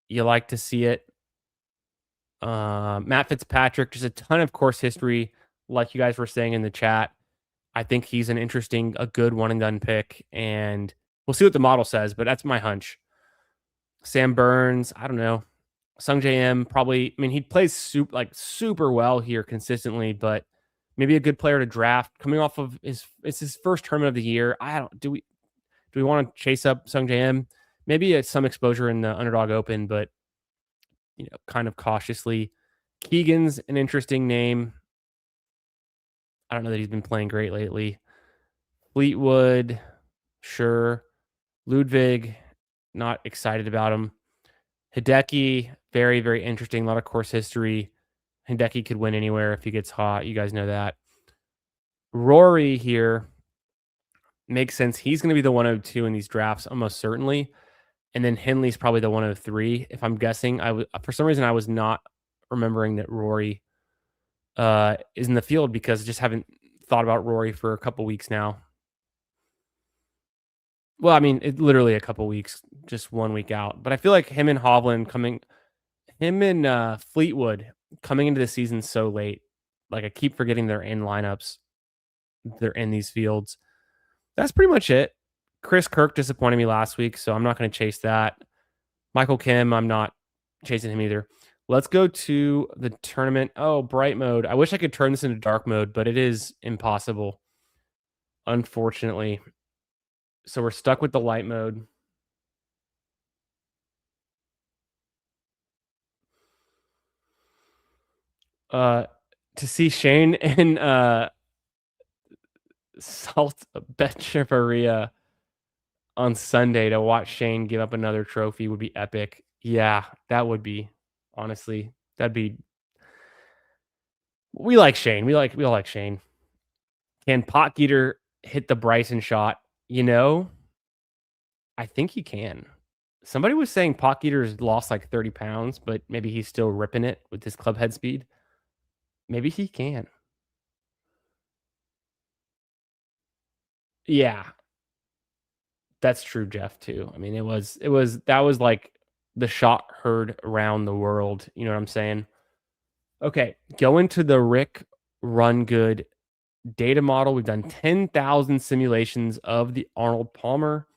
you like to see it. Matt Fitzpatrick, just a ton of course history, like you guys were saying in the chat. I think he's a good one and done pick, and we'll see what the model says, but that's my hunch. Sam Burns, I don't know. Sung JM probably. I mean, he plays super well here consistently, but maybe a good player to draft coming off of it's his first tournament of the year. I don't do we want to chase up Sung JM? Maybe it's some exposure in the Underdog Open, but kind of cautiously. Keegan's an interesting name. I don't know that he's been playing great lately. Fleetwood, sure. Ludwig, not excited about him. Hideki, very, very interesting. A lot of course history. Hideki could win anywhere if he gets hot. You guys know that. Rory here makes sense. He's going to be the 102 in these drafts, almost certainly. And then Henley's probably the 103, if I'm guessing. For some reason, I was not remembering that Rory is in the field because I just haven't thought about Rory for a couple weeks now. Well, I mean, literally a couple weeks, just 1 week out. But I feel like him and Fleetwood coming into the season so late. Like I keep forgetting they're in lineups. They're in these fields. That's pretty much it. Chris Kirk disappointed me last week, so I'm not going to chase that. Michael Kim, I'm not chasing him either. Let's go to the tournament. Oh, bright mode. I wish I could turn this into dark mode, but it is impossible, unfortunately. So we're stuck with the light mode. To see Shane and Salt Betchevaria on Sunday to watch Shane give up another trophy would be epic. Yeah, that would be. Honestly, that'd be. We like Shane. We all like Shane. Can Potgieter hit the Bryson shot? I think he can. Somebody was saying Potgieter's lost like 30 pounds, but maybe he's still ripping it with his club head speed. Maybe he can. Yeah, that's true, Jeff, too. I mean, that was like the shot heard around the world. You know what I'm saying? Okay, go into the Rick Run Good data model. We've done 10,000 simulations of the Arnold Palmer.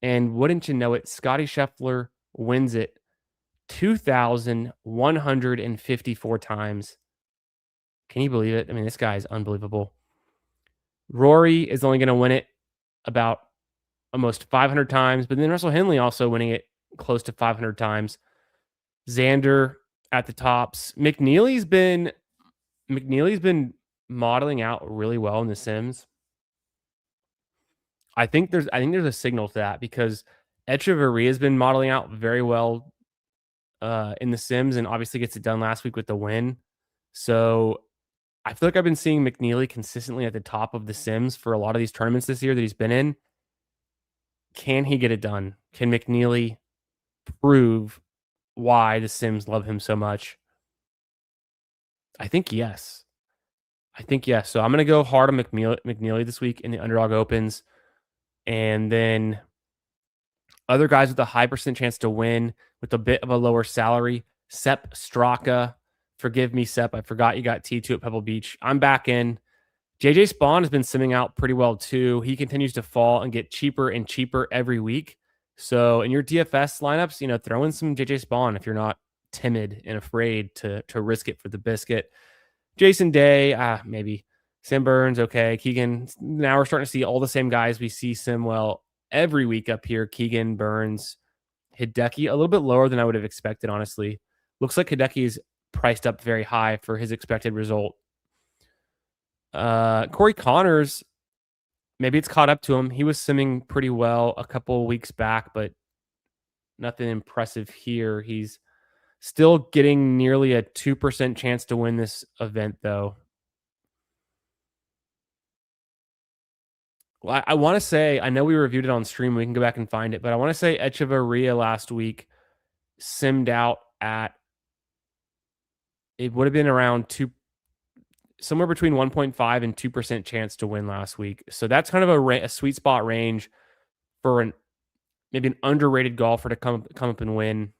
And wouldn't you know it, Scotty Scheffler wins it 2,154 times. Can you believe it? I mean, this guy is unbelievable. Rory is only going to win it about almost 500 times, but then Russell Henley also winning it close to 500 times. Xander at the tops. McNeely's been modeling out really well in the Sims. I think there's a signal to that because Echeverria has been modeling out very well in the Sims and obviously gets it done last week with the win. So I feel like I've been seeing McNeely consistently at the top of the Sims for a lot of these tournaments this year that he's been in. Can he get it done? Can McNeely prove why the Sims love him so much? I think yes. So I'm going to go hard on McNeely this week in the Underdog Opens. And then other guys with a high percent chance to win with a bit of a lower salary. Sepp Straka. Forgive me, Sepp. I forgot you got T2 at Pebble Beach. I'm back in. JJ Spawn has been simming out pretty well too. He continues to fall and get cheaper and cheaper every week. So in your DFS lineups, throw in some JJ Spawn if you're not timid and afraid to risk it for the biscuit. Jason Day, maybe. Sam Burns, okay. Keegan, now we're starting to see all the same guys we see Simwell every week up here. Keegan, Burns, Hideki, a little bit lower than I would have expected, honestly. Looks like Hideki is priced up very high for his expected result. Corey Connors, maybe it's caught up to him. He was simming pretty well a couple weeks back, but nothing impressive here. He's still getting nearly a 2% chance to win this event, though. Well, I want to say, I know we reviewed it on stream. We can go back and find it, but I want to say Echeverria last week simmed out at, it would have been around somewhere between 1.5 and 2% chance to win last week. So that's kind of a sweet spot range for maybe an underrated golfer to come up and win.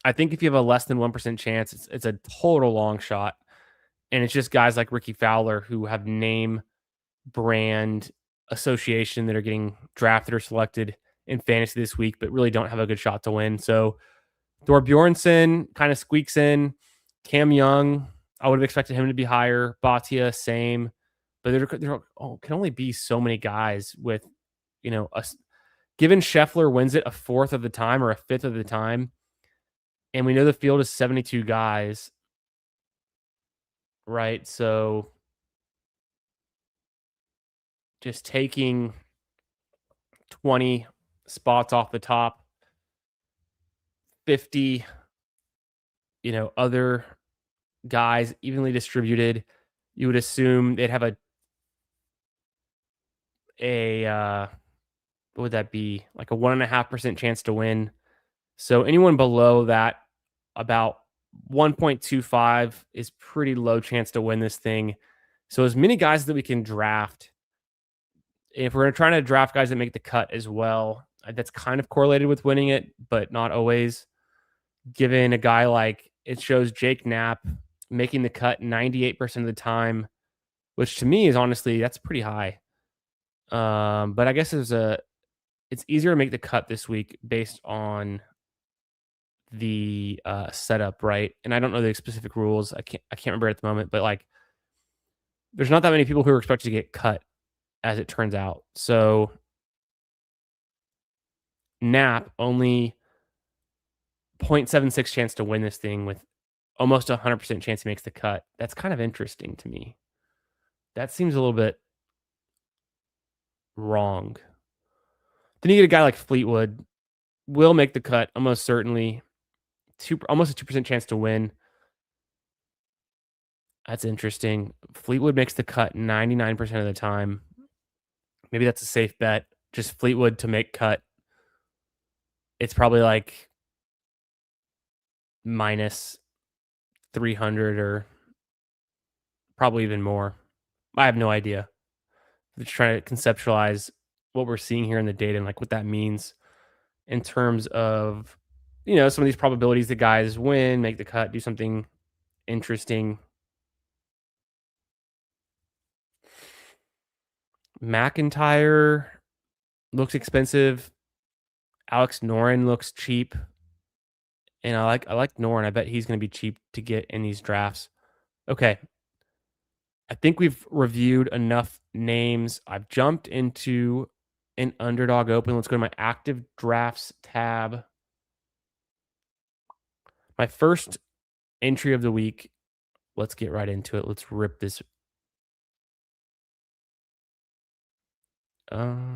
I think if you have a less than 1% chance, it's a total long shot. And it's just guys like Ricky Fowler who have name brand association that are getting drafted or selected in fantasy this week, but really don't have a good shot to win. So Thorbjornsen kind of squeaks in. Cam Young, I would have expected him to be higher. Bhatia, same. But there can only be so many guys with, given Scheffler wins it a fourth of the time or a fifth of the time, and we know the field is 72 guys, right? So just taking 20 spots off the top, 50, other guys evenly distributed, you would assume they'd have what would that be? Like a 1.5% chance to win. So anyone below that, about 1.25 is pretty low chance to win this thing. So as many guys that we can draft, if we're trying to draft guys that make the cut as well, that's kind of correlated with winning it, but not always. Given a guy like, it shows Jake Knapp making the cut 98% of the time, which to me is honestly, that's pretty high. But I guess it's easier to make the cut this week based on the setup, right? And I don't know the specific rules. I can't remember at the moment, but like, there's not that many people who are expected to get cut, as it turns out. So Knapp only 0.76 chance to win this thing with almost 100% chance he makes the cut. That's kind of interesting to me. That seems a little bit wrong. Then you get a guy like Fleetwood, will make the cut almost certainly. Almost a 2% chance to win. That's interesting. Fleetwood makes the cut 99% of the time. Maybe that's a safe bet. Just Fleetwood to make cut. It's probably like minus 300 or probably even more. I have no idea. I'm just trying to conceptualize what we're seeing here in the data and like what that means in terms of, some of these probabilities that guys win, make the cut, do something interesting. McIntyre looks expensive. Alex Noren looks cheap. And I like Noren. I bet he's going to be cheap to get in these drafts. Okay. I think we've reviewed enough names. I've jumped into an Underdog Open. Let's go to my active drafts tab. My first entry of the week. Let's get right into it. Let's rip this. Go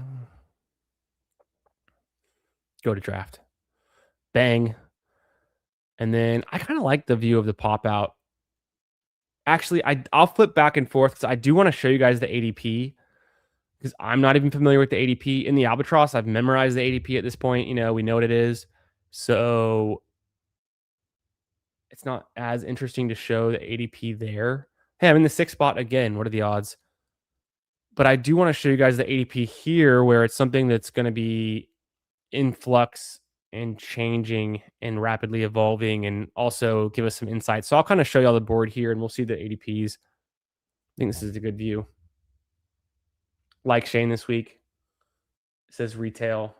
to draft. Bang. And then I kind of like the view of the pop out. Actually, I'll flip back and forth because I do want to show you guys the ADP because I'm not even familiar with the ADP in the Albatross. I've memorized the ADP at this point. We know what it is. So it's not as interesting to show the ADP there. Hey, I'm in the 6th spot again. What are the odds? But I do want to show you guys the ADP here where it's something that's going to be in flux and changing and rapidly evolving and also give us some insights. So I'll kind of show you all the board here and we'll see the ADPs. I think this is a good view. Like Shane this week. It says retail.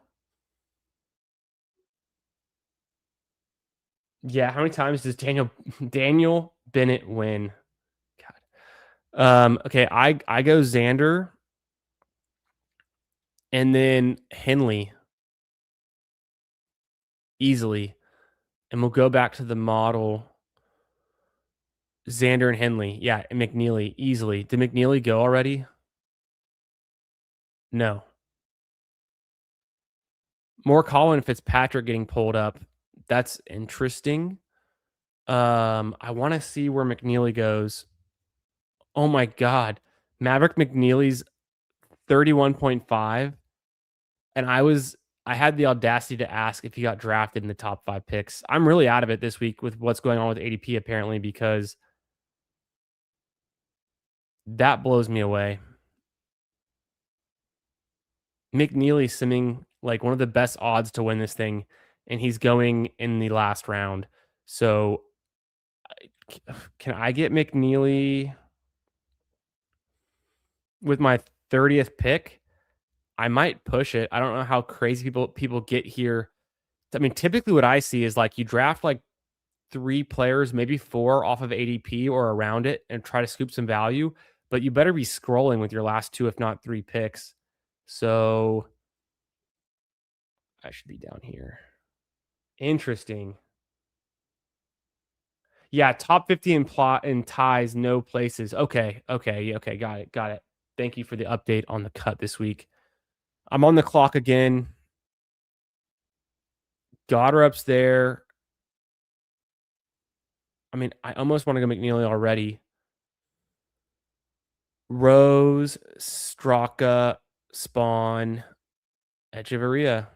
Yeah, how many times does Daniel Bennett win? God. Okay, I go Xander and then Henley easily. And we'll go back to the model. Xander and Henley. Yeah, and McNeely easily. Did McNeely go already? No. More Colin Fitzpatrick getting pulled up. That's interesting. I want to see where McNeely goes. Oh my God. Maverick McNeely's 31.5. And I had the audacity to ask if he got drafted in the top 5 picks. I'm really out of it this week with what's going on with ADP apparently because that blows me away. McNeely simming like one of the best odds to win this thing, and he's going in the last round. So can I get McNeely with my 30th pick, I might push it. I don't know how crazy people get here. I mean, typically what I see is like you draft like 3 players, maybe 4 off of ADP or around it and try to scoop some value, but you better be scrolling with your last 2, if not 3 picks. So I should be down here. Interesting. Yeah, top 50 in plot and ties, no places. Okay, okay, okay, got it, got it. Thank you for the update on the cut this week. I'm on the clock again. Goddard's there. I mean, I almost want to go McNeely already. Rose, Straka, Spawn, Echeverria.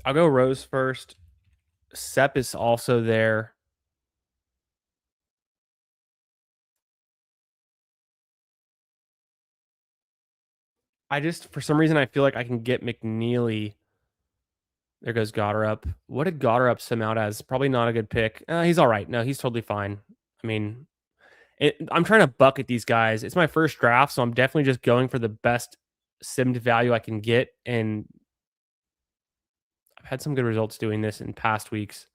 I'll go Rose first. Sep is also there. I just, for some reason, I feel like I can get McNeely. There goes Goddard. What did Goddard sum out as? Probably not a good pick. He's all right. No, he's totally fine. I mean, I'm trying to bucket these guys. It's my first draft, so I'm definitely just going for the best simmed value I can get. And I've had some good results doing this in past weeks.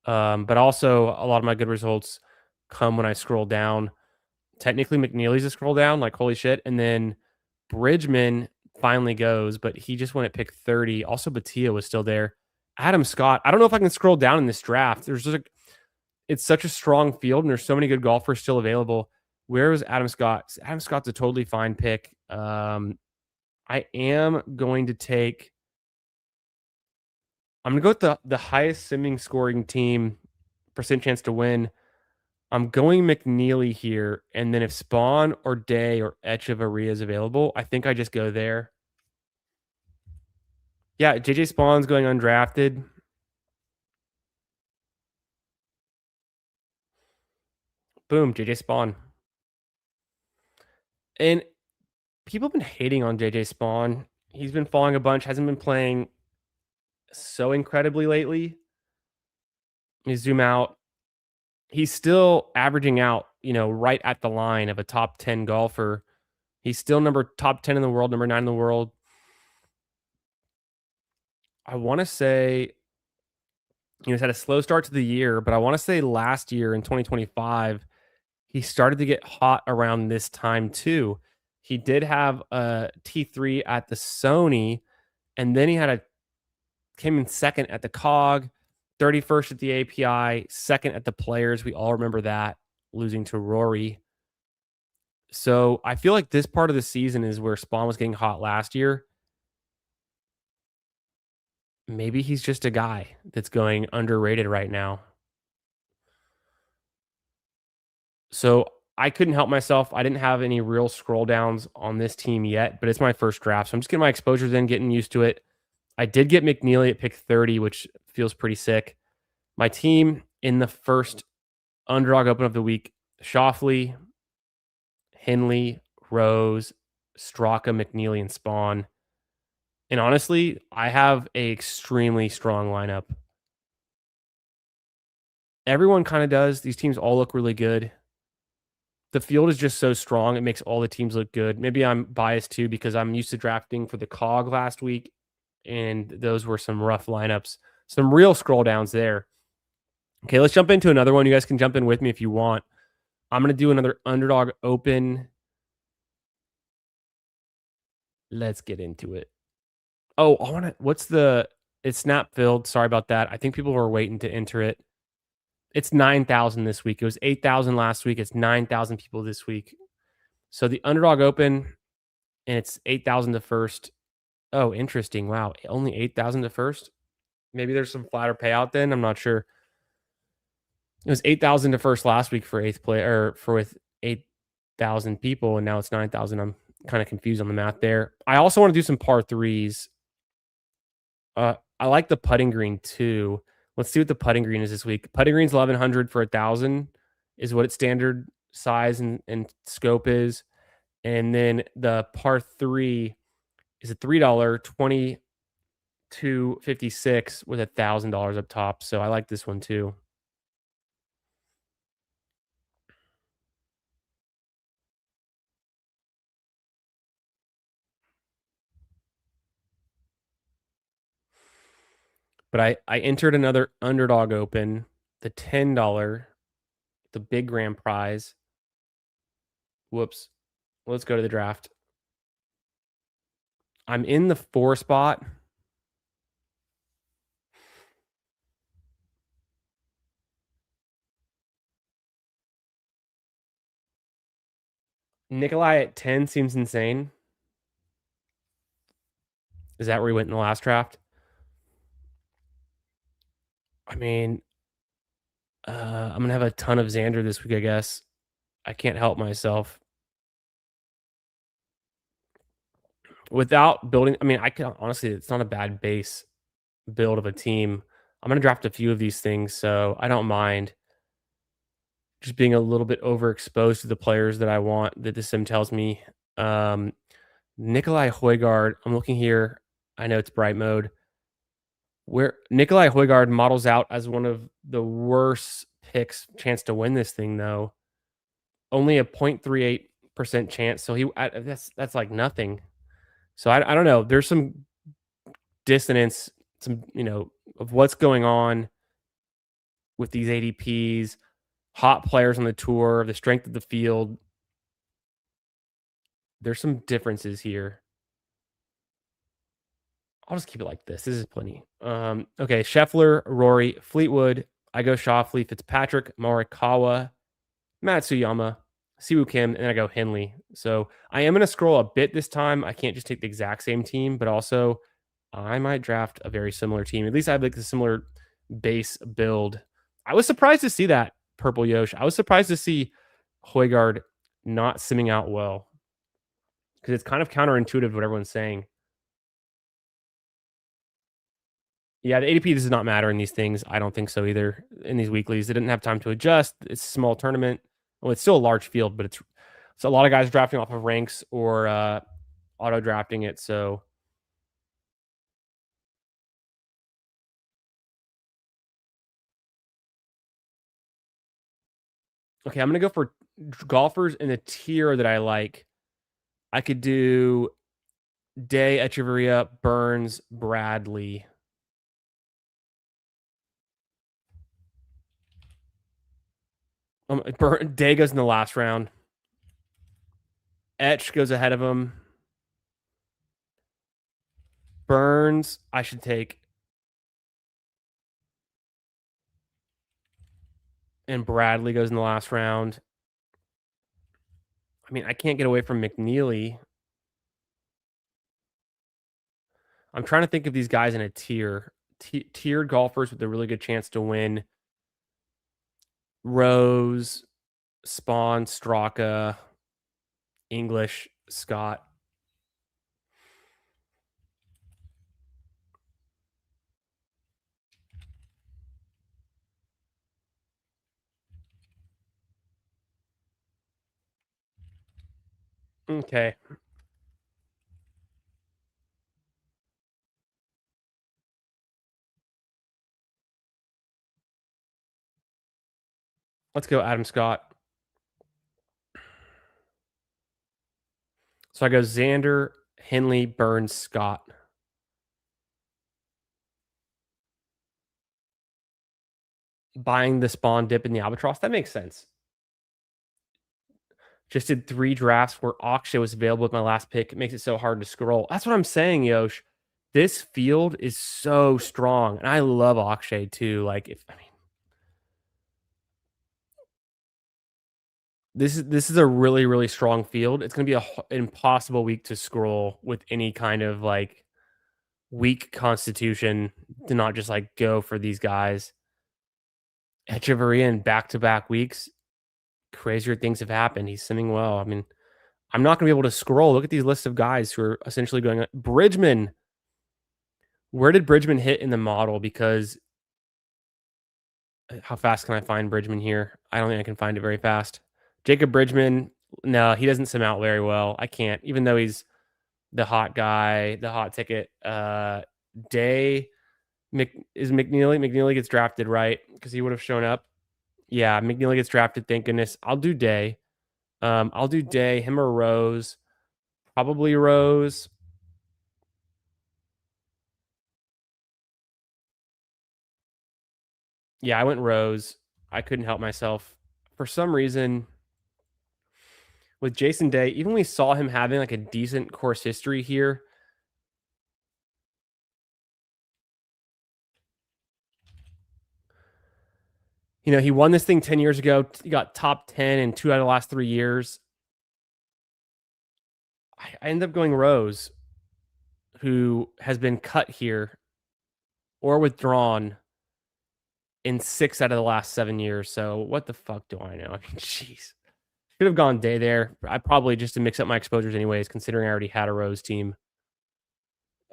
But also, a lot of my good results come when I scroll down. Technically, McNeely's a scroll down, like holy shit. And then Bridgman finally goes, but he just went at pick 30. Also, Batia was still there. Adam Scott. I don't know if I can scroll down in this draft. There's just it's such a strong field, and there's so many good golfers still available. Where was Adam Scott? Adam Scott's a totally fine pick. I am going to take. I'm gonna go with the highest simming scoring team, percent chance to win. I'm going McNeely here, and then if Spawn or Day or Echeverria is available, I think I just go there. Yeah, JJ Spawn's going undrafted. Boom, JJ Spawn. And people have been hating on JJ Spawn. He's been falling a bunch, hasn't been playing so incredibly lately. Let me zoom out. He's still averaging out, right at the line of a top 10 golfer. He's still top 10 in the world, number 9 in the world. I want to say, he's had a slow start to the year, but I want to say last year in 2025, he started to get hot around this time too. He did have a T3 at the Sony, and then he came in second at the COG, 31st at the API, second at the Players. We all remember that, losing to Rory. So I feel like this part of the season is where Spawn was getting hot last year. Maybe he's just a guy that's going underrated right now. So I couldn't help myself. I didn't have any real scroll downs on this team yet, but it's my first draft. So I'm just getting my exposures in, getting used to it. I did get McNeely at pick 30, which feels pretty sick. My team in the first Underdog Open of the week: Shoffley, Henley, Rose, Straka, McNeely, and Spawn. And honestly, I have a extremely strong lineup. Everyone kind of does. These teams all look really good. The field is just so strong. It makes all the teams look good. Maybe I'm biased too because I'm used to drafting for the COG last week, and those were some rough lineups. Some real scroll downs there. Okay, let's jump into another one. You guys can jump in with me if you want. I'm going to do another Underdog Open. Let's get into it. Oh, it's snap filled. Sorry about that. I think people were waiting to enter it. It's 9,000 this week. It was 8,000 last week. It's 9,000 people this week. So the Underdog Open, and it's 8,000 to first. Oh, interesting. Wow. Only 8,000 to first. Maybe there's some flatter payout then. I'm not sure. It was 8,000 to first last week for eighth play, or for with 8,000 people, and now it's 9,000. I'm kind of confused on the math there. I also want to do some par threes. I like the putting green too. Let's see what the putting green is this week. Putting green's 1,100 for 1,000 is what its standard size and scope is. And then the par 3 is a $3, 20 256 with $1,000 up top. So I like this one too. But I entered another Underdog Open, the $10, the big grand prize. Whoops. Let's go to the draft. I'm in the 4 spot. Nikolai at 10 seems insane. Is that where he went in the last draft? I mean, I'm gonna have a ton of Xander this week, I guess. I can't help myself. Without building, I mean, I can honestly, it's not a bad base build of a team. I'm gonna draft a few of these things, so I don't mind just being a little bit overexposed to the players that I want that the sim tells me. Um, Nikolai Højgaard, I'm looking here. I know it's bright mode. Where Nikolai Højgaard models out as one of the worst picks chance to win this thing, though. Only a 0.38% chance. So that's like nothing. So I don't know. There's some dissonance, some of what's going on with these ADPs, hot players on the tour, the strength of the field. There's some differences here. I'll just keep it like this. This is plenty. Okay, Scheffler, Rory, Fleetwood. I go Shoffley, Fitzpatrick, Morikawa, Matsuyama, Siwoo Kim, and then I go Henley. So I am going to scroll a bit this time. I can't just take the exact same team, but also I might draft a very similar team. At least I have like a similar base build. I was surprised to see that, Purple Yosh. I was surprised to see Højgaard not simming out well because it's kind of counterintuitive what everyone's saying. Yeah, the ADP does not matter in these things. I don't think so either. In these weeklies, they didn't have time to adjust. It's a small tournament. Well, it's still a large field, but it's a lot of guys drafting off of ranks or auto drafting it. So okay, I'm gonna go for golfers in the tier that I like. I could do Day, Echeverria, Burns, Bradley. Day goes in the last round. Etch goes ahead of him. Burns, I should take. And Bradley goes in the last round. I mean, I can't get away from McNeely. I'm trying to think of these guys in a tier. Tiered golfers with a really good chance to win. Rose, Spawn, Straka, English, Scott. Okay. Let's go Adam Scott. So I go Xander, Henley, Burns, Scott. Buying the Spawn dip in the Albatross. That makes sense. Just did 3 drafts where Akshay was available with my last pick. It makes it so hard to scroll. That's what I'm saying, Yosh. This field is so strong. And I love Akshay too. Like, this is a really, really strong field. It's going to be an impossible week to scroll with any kind of like weak constitution to not just like go for these guys. Echeverria in back-to-back weeks, crazier things have happened. He's simming well. I mean, I'm not going to be able to scroll. Look at these lists of guys who are essentially going. Bridgman. Where did Bridgman hit in the model? Because how fast can I find Bridgman here? I don't think I can find it very fast. Jacob Bridgman. No, he doesn't sim out very well. I can't, even though he's the hot guy, the hot ticket. Day. Is McNeely? McNeely gets drafted, right? Because he would have shown up. Yeah, McNeely gets drafted. Thank goodness. I'll do Day. I'll do Day. Him or Rose. Probably Rose. Yeah, I went Rose. I couldn't help myself. For some reason, with Jason Day, even we saw him having like a decent course history here. You know, he won this thing 10 years ago. He got top 10 in 2 out of the last 3 years. I ended up going Rose, who has been cut here or withdrawn in 6 out of the last 7 years. So what the fuck do I know? I mean, jeez. Should have gone Day there. I probably just to mix up my exposures anyways, considering I already had a Rose team.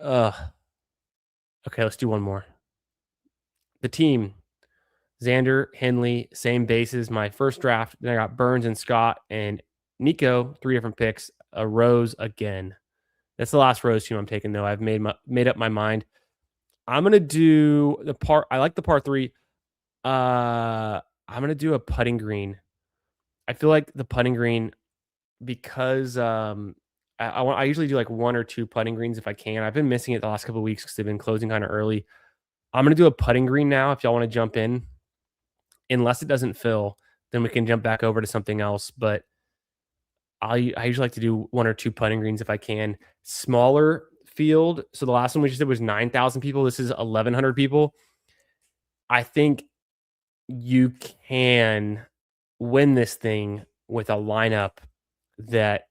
Ugh. Okay, let's do one more. The team. Xander, Henley, same bases. My first draft. Then I got Burns and Scott and Nico, 3 different picks. A Rose again. That's the last Rose team I'm taking, though. I've made up my mind. I'm gonna do the par. I like the par 3. I'm gonna do a putting green. I feel like the putting green because I usually do like 1 or 2 putting greens if I can. I've been missing it the last couple of weeks because they've been closing kind of early. I'm gonna do a putting green now. If y'all want to jump in, unless it doesn't fill, then we can jump back over to something else. But I usually like to do 1 or 2 putting greens if I can. Smaller field. So the last one we just did was 9,000 people. This is 1,100 people. I think you can win this thing with a lineup that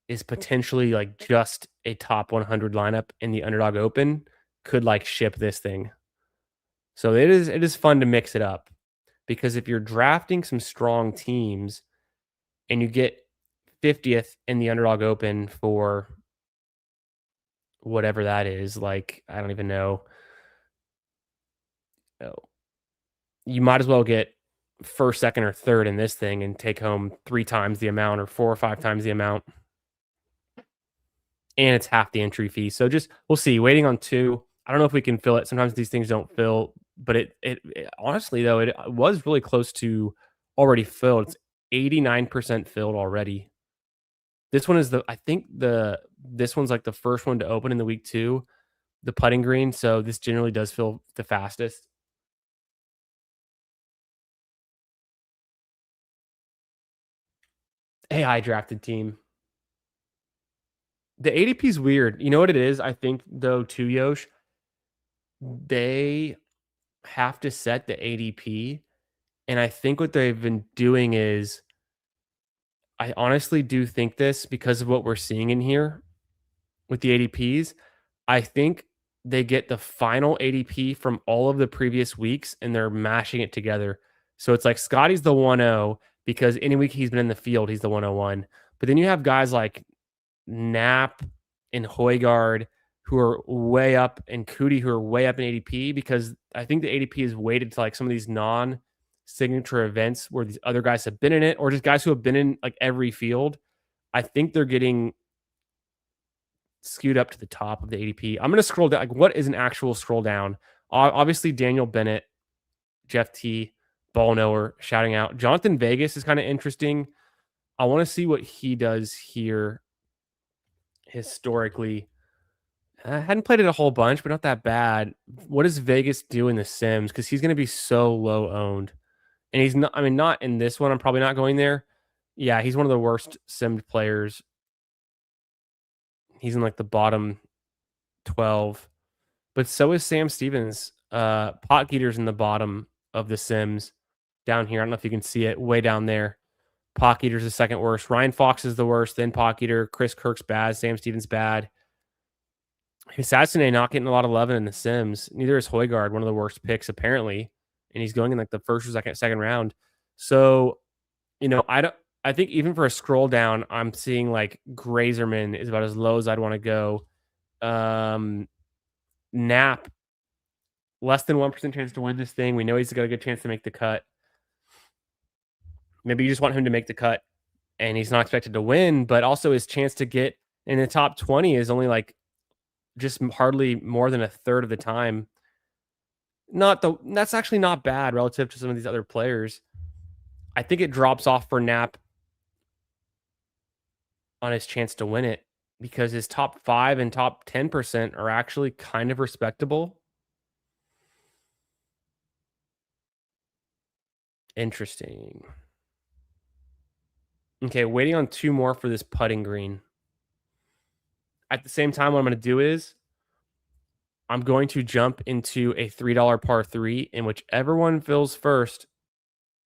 is potentially like just a top 100 lineup in the Underdog Open could like ship this thing. So it is fun to mix it up because if you're drafting some strong teams and you get 50th in the Underdog Open for whatever that is, like I don't even know. Oh, you might as well get first, second, or third in this thing and take home 3 times the amount or 4 or 5 times the amount. And it's half the entry fee. So just we'll see. Waiting on 2. I don't know if we can fill it. Sometimes these things don't fill, but it honestly though it was really close to already filled. It's 89% filled already. This one is I think this one's like the first one to open in the week 2, the putting green. So this generally does fill the fastest. AI drafted team. The ADP is weird. You know what it is? I think though too, Yosh, they have to set the ADP. And I think what they've been doing is I honestly do think this because of what we're seeing in here with the ADPs. I think they get the final ADP from all of the previous weeks and they're mashing it together. So it's like Scotty's the 1-0 because any week he's been in the field, he's the 101. But then you have guys like Knapp and Højgaard who are way up and Cootie who are way up in ADP because I think the ADP is weighted to like some of these non-signature events where these other guys have been in it or just guys who have been in like every field. I think they're getting skewed up to the top of the ADP. I'm going to scroll down. Like, what is an actual scroll down? Obviously, Daniel Bennett, Jeff T, ball knower, shouting out. Jonathan Vegas is kind of interesting. I want to see what he does here historically. I hadn't played it a whole bunch, but not that bad. What does Vegas do in the Sims? Because he's going to be so low owned. And he's not, I mean, not in this one. I'm probably not going there. Yeah, he's one of the worst simmed players. He's in like the bottom 12. But so is Sam Stevens. Potgeeter's in the bottom of the Sims down here. I don't know if you can see it way down there. Potgeeter's the second worst. Ryan Fox is the worst. Then Potgeeter. Chris Kirk's bad. Sam Stevens bad. Assassinate not getting a lot of love in the Sims. Neither is Højgaard, one of the worst picks apparently, and he's going in like the first or second round. So, you know, I think even for a scroll down, I'm seeing like Grazerman is about as low as I'd want to go. Knapp, less than 1% chance to win this thing. We know he's got a good chance to make the cut. Maybe you just want him to make the cut, and he's not expected to win, but also his chance to get in the top 20 is only like just hardly more than a third of the time. Not the That's actually not bad relative to some of these other players. I think it drops off for Knapp on his chance to win it because his top 5 and top 10% are actually kind of respectable. Interesting. Okay, waiting on 2 more for this putting green. At the same time, what I'm gonna do is I'm going to jump into a $3 par 3, and whichever one fills first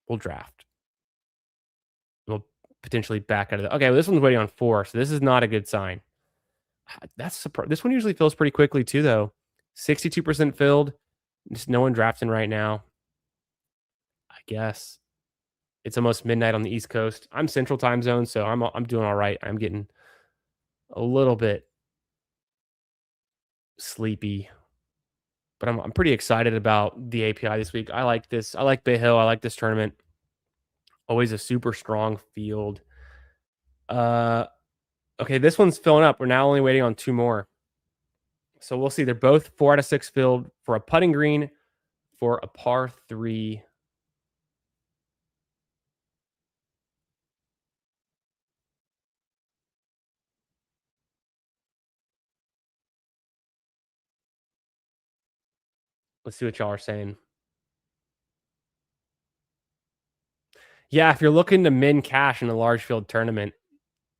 will draft. We'll potentially back out of the okay, well, this one's waiting on 4, so this is not a good sign. This one usually fills pretty quickly too, though. 62% filled. Just no one drafting right now. I guess it's almost midnight on the East Coast. I'm Central Time Zone, so I'm doing all right. I'm getting a little bit sleepy, but I'm pretty excited about the API this week. I like this. I like Bay Hill. I like this tournament. Always a super strong field. Uh, okay, this one's filling up. We're now only waiting on 2 more. So we'll see. They're both 4 out of 6 filled for a putting green for a par 3. Let's see what y'all are saying. Yeah, if you're looking to min cash in a large field tournament,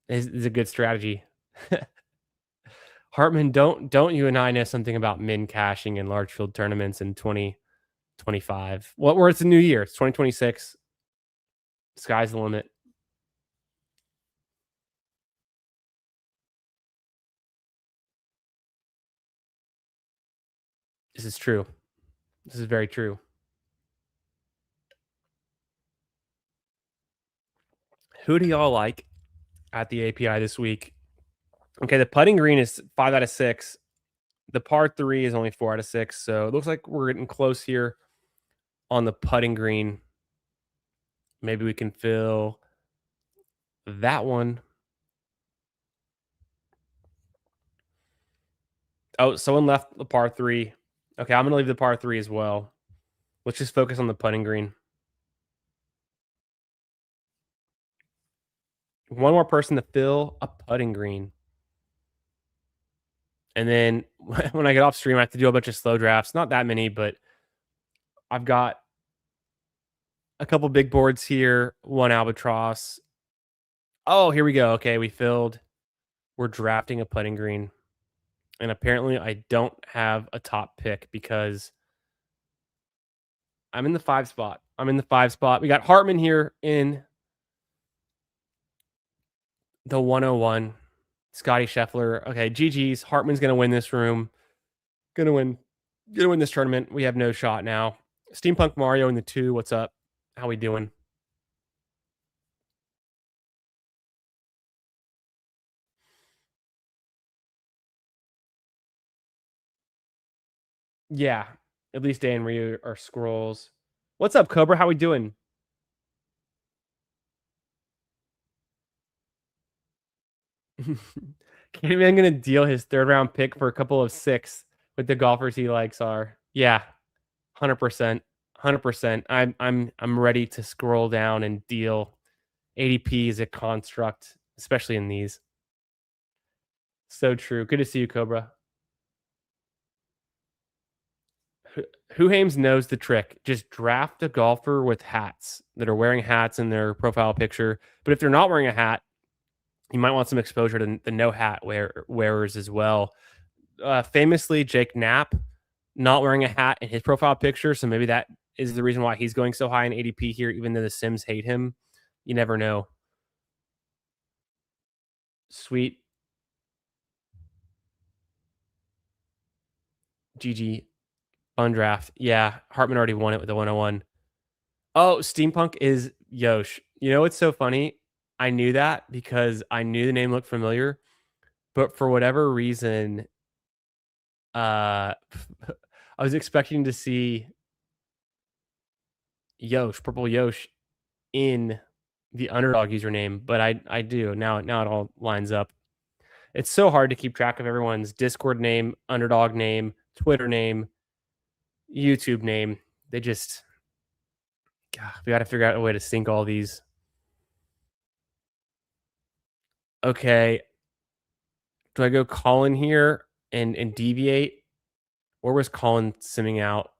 is a good strategy. Hartman, don't you and I know something about min cashing in large field tournaments in 2025? Well, where it's a new year. It's 2026. Sky's the limit. This is true. This is very true. Who do y'all like at the API this week? Okay, the putting green is 5 out of 6. The par 3 is only 4 out of 6. So it looks like we're getting close here on the putting green. Maybe we can fill that one. Oh, someone left the par 3. Okay, I'm going to leave the par 3 as well. Let's just focus on the putting green. One more person to fill a putting green. And then when I get off stream, I have to do a bunch of slow drafts. Not that many, but I've got a couple big boards here. One Albatross. Oh, here we go. Okay, we filled. We're drafting a putting green. And apparently I don't have a top pick because I'm in the 5 spot. We got Hartman here in the 101. Scotty Scheffler. Okay, GG's. Hartman's gonna win this room. Gonna win this tournament. We have no shot now. Steampunk Mario in the 2. What's up? How we doing? Yeah. At least Dan Ryu are scrolls. What's up, Cobra? How we doing? Candyman gonna deal his 3rd round pick for a couple of 6 with the golfers he likes are. Yeah. 100%. 100%. I'm ready to scroll down and deal. ADP is a construct, especially in these. So true. Good to see you, Cobra. Who knows the trick. Just draft a golfer with hats that are wearing hats in their profile picture. But if they're not wearing a hat, you might want some exposure to the no hat wearers as well. Famously, Jake Knapp not wearing a hat in his profile picture. So maybe that is the reason why he's going so high in ADP here, even though the Sims hate him. You never know. Sweet. GG. Fun draft. Yeah. Hartman already won it with the 101. Oh, Steampunk is Yosh. You know what's so funny? I knew that because I knew the name looked familiar, but for whatever reason, uh, I was expecting to see Yosh, Purple Yosh, in the Underdog username, but I do now. Now it all lines up. It's so hard to keep track of everyone's Discord name, Underdog name, Twitter name, YouTube name. They just, God, we got to figure out a way to sync all these. Okay, do I go Colin here and deviate? Where was Colin simming out?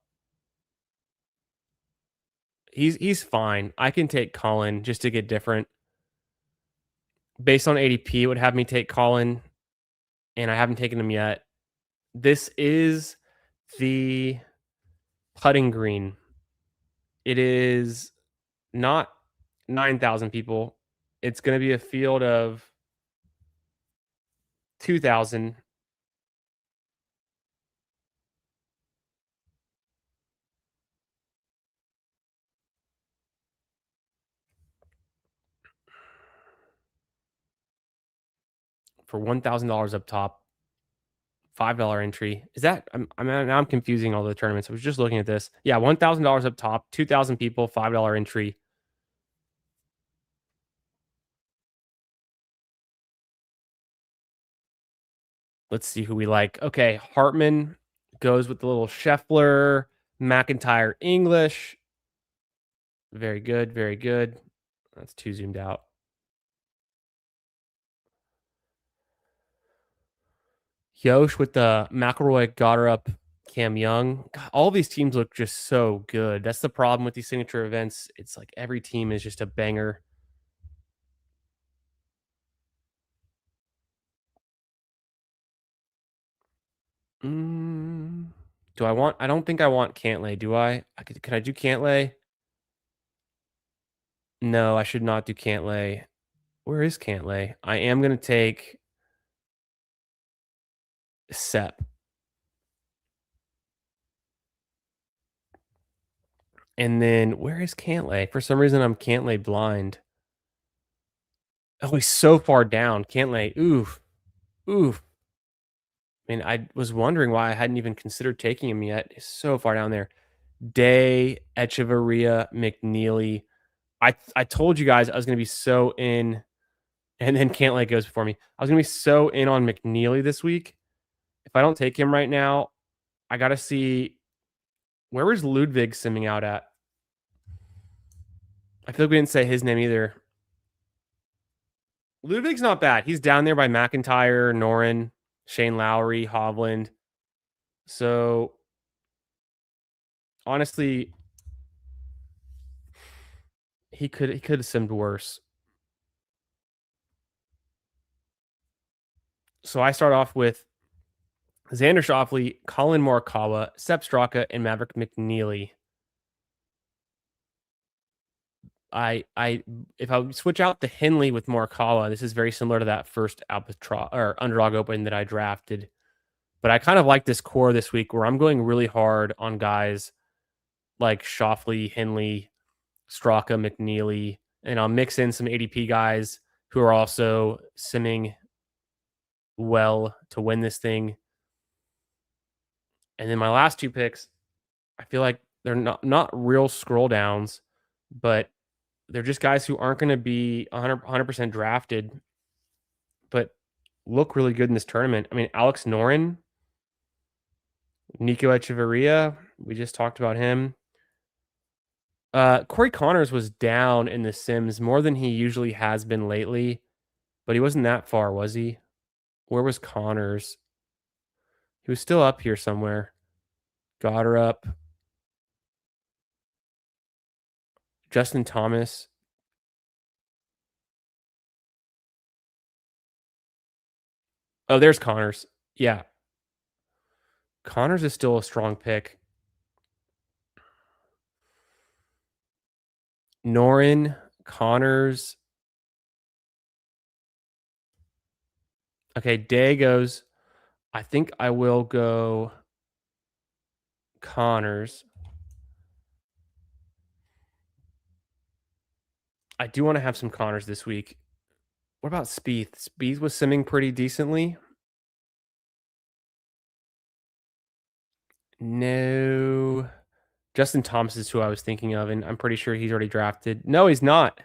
He's fine. I can take Colin just to get different. Based on ADP, it would have me take Colin, and I haven't taken him yet. This is the putting green. It is not 9,000 people. It's going to be a field of 2,000. For $1,000 up top, $5 entry. Is that now I'm confusing all the tournaments. I was just looking at this. Yeah, $1,000 up top, 2,000 people, $5 entry. Let's see who we like. Okay, Hartman goes with the little Scheffler, McIntyre English. Very good, very good. That's too zoomed out. Yosh with the McElroy, Goddard, Cam Young. God, all these teams look just so good. That's the problem with these signature events. It's like every team is just a banger. Do I want? I don't think I want Cantlay. Do I? Could I do Cantlay? No, I should not do Cantlay. Where is Cantlay? I am gonna take Sep. And then where is Cantlay? For some reason, I'm Cantlay blind. Oh, he's so far down. Cantlay. Oof. Oof. I mean, I was wondering why I hadn't even considered taking him yet. He's so far down there. Day, Echeverria, McNeely. I told you guys I was going to be so in, and then Cantlay goes before me. I was going to be so in on McNeely this week. If I don't take him right now, I got to see where was Ludwig simming out at. I feel like we didn't say his name either. Ludwig's not bad. He's down there by McIntyre, Noren, Shane Lowry, Hovland. So honestly, he could have simmed worse. So I start off with Xander Schauffele, Colin Morikawa, Sepp Straka, and Maverick McNeely. If I switch out the Henley with Morikawa, this is very similar to that first Albatross or Underdog Open that I drafted. But I kind of like this core this week where I'm going really hard on guys like Schauffele, Henley, Straka, McNeely, and I'll mix in some ADP guys who are also simming well to win this thing. And then my last two picks, I feel like they're not real scroll downs, but they're just guys who aren't going to be 100% drafted, but look really good in this tournament. I mean, Alex Noren, Nico Echeverria, we just talked about him. Corey Connors was down in the Sims more than he usually has been lately, but he wasn't that far, was he? Where was Connors? He was still up here somewhere. Got her up. Justin Thomas. Oh, there's Connors. Yeah. Connors is still a strong pick. Noren, Connors. Okay, Day goes. I think I will go Connors. I do want to have some Connors this week. What about Spieth? Spieth was simming pretty decently. No. Justin Thomas is who I was thinking of, and I'm pretty sure he's already drafted. No, he's not.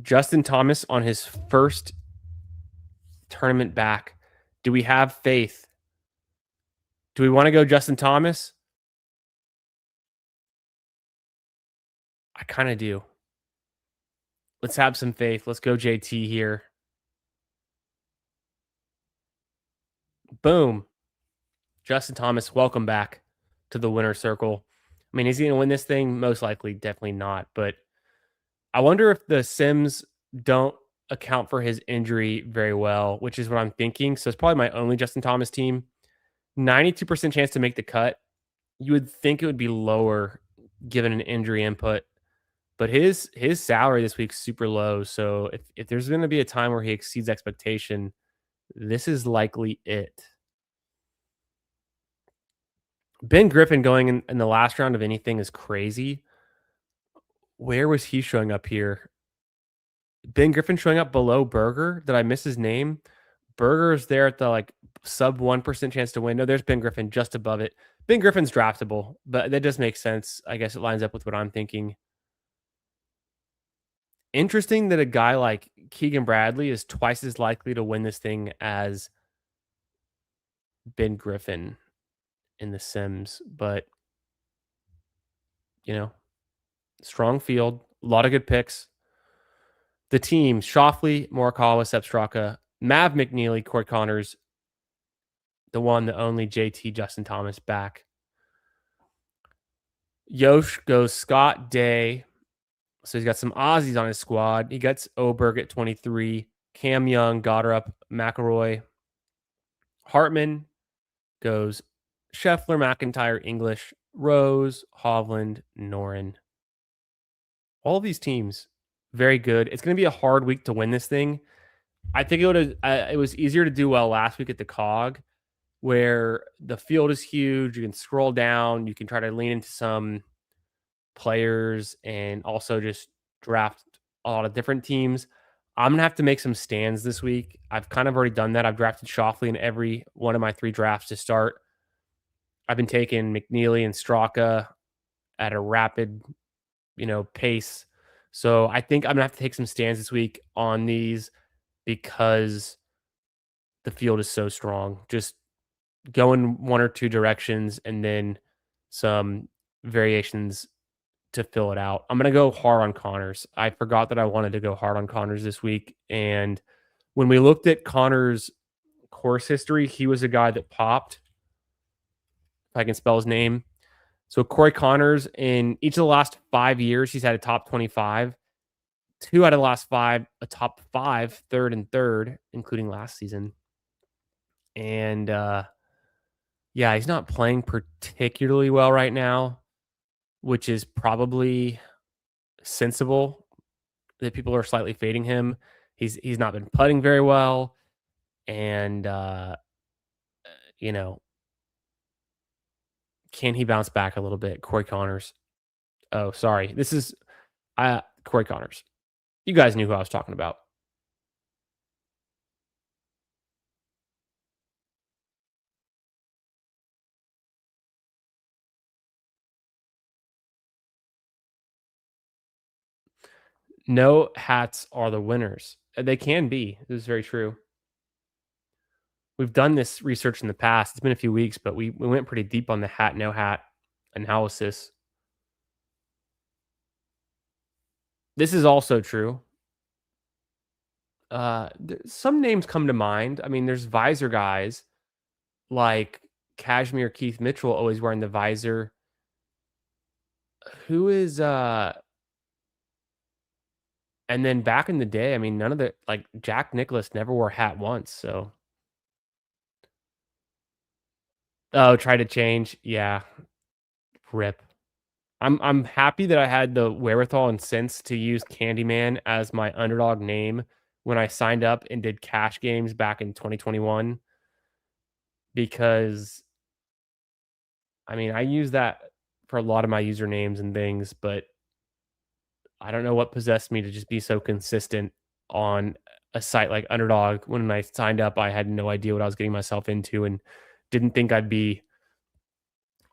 Justin Thomas on his first tournament back. Do we have faith? Do we want to go Justin Thomas? I kind of do. Let's have some faith. Let's go JT here. Boom. Justin Thomas, welcome back to the winner circle. I mean, is he going to win this thing? Most likely, definitely not. But I wonder if the Sims don't account for his injury very well, which is what I'm thinking. So it's probably my only Justin Thomas team. 92% chance to make the cut. You would think it would be lower given an injury input, but his salary this week's super low. So if there's going to be a time where he exceeds expectation, this is likely it. Ben Griffin going in the last round of anything is crazy. Where was he showing up here? Ben Griffin showing up below Berger. Did I miss his name? Berger's there at the like sub 1% chance to win. No, there's Ben Griffin just above it. Ben Griffin's draftable, but that does make sense. I guess it lines up with what I'm thinking. Interesting that a guy like Keegan Bradley is twice as likely to win this thing as Ben Griffin in the Sims, but you know, strong field, a lot of good picks. The team: Shoffley, Morikawa, Sepp Straka, Mav McNeely, Corey Connors, the one, the only JT Justin Thomas back. Yosh goes Scott Day. So he's got some Aussies on his squad. He gets Oberg at 23, Cam Young, Goddard, McElroy. Hartman goes Scheffler, McIntyre, English, Rose, Hovland, Noren. All of these teams, very good. It's going to be a hard week to win this thing. I think it was easier to do well last week at the COG, where the field is huge. You can scroll down. You can try to lean into some players and also just draft a lot of different teams. I'm gonna have to make some stands this week. I've kind of already done that. I've drafted Shoffley in every one of my 3 drafts to start. I've been taking McNeely and Straka at a rapid, pace. So I think I'm gonna have to take some stands this week on these because the field is so strong. Just go in one or two directions and then some variations to fill it out. I'm going to go hard on Connors. I forgot that I wanted to go hard on Connors this week. And when we looked at Connors' course history, he was a guy that popped, if I can spell his name. So Corey Connors, in each of the last 5 years, he's had a top 25. 2 out of the last 5, a top 5, third and third, including last season. And yeah, he's not playing particularly well right now, which is probably sensible that people are slightly fading him. He's not been putting very well, and can he bounce back a little bit? Corey Connors. Oh, sorry. This is Corey Connors. You guys knew who I was talking about. No hats are the winners. They can be. This is very true. We've done this research in the past. It's been a few weeks, but we went pretty deep on the hat, no hat analysis. This is also true. Some names come to mind. I mean, there's visor guys like Cashmere Keith Mitchell always wearing the visor. Who is and then back in the day, I mean, none of the like Jack Nicklaus never wore a hat once, so oh, try to change. Yeah, rip. I'm happy that I had the wherewithal and sense to use Candyman as my underdog name when I signed up and did cash games back in 2021 because I mean, I use that for a lot of my usernames and things, but I don't know what possessed me to just be so consistent on a site like Underdog. When I signed up, I had no idea what I was getting myself into and didn't think I'd be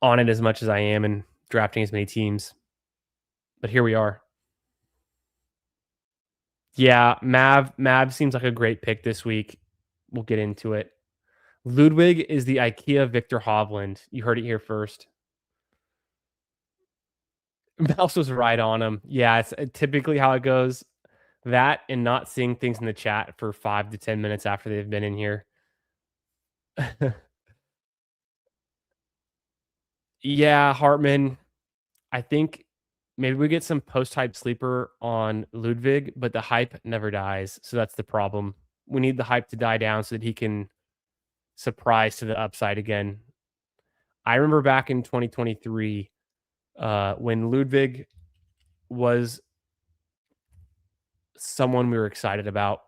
on it as much as I am and drafting as many teams. But here we are. Yeah, Mav seems like a great pick this week. we'll get into it. Ludwig is the IKEA Victor Hovland. You heard it here first. Mouse was right on him. Yeah, it's typically how it goes. That and not seeing things in the chat for 5 to 10 minutes after they've been in here. Yeah, Hartman. I think maybe we get some post-hype sleeper on Ludwig, but the hype never dies. So that's the problem. We need the hype to die down so that he can surprise to the upside again. I remember back in 2023 when Ludwig was someone we were excited about.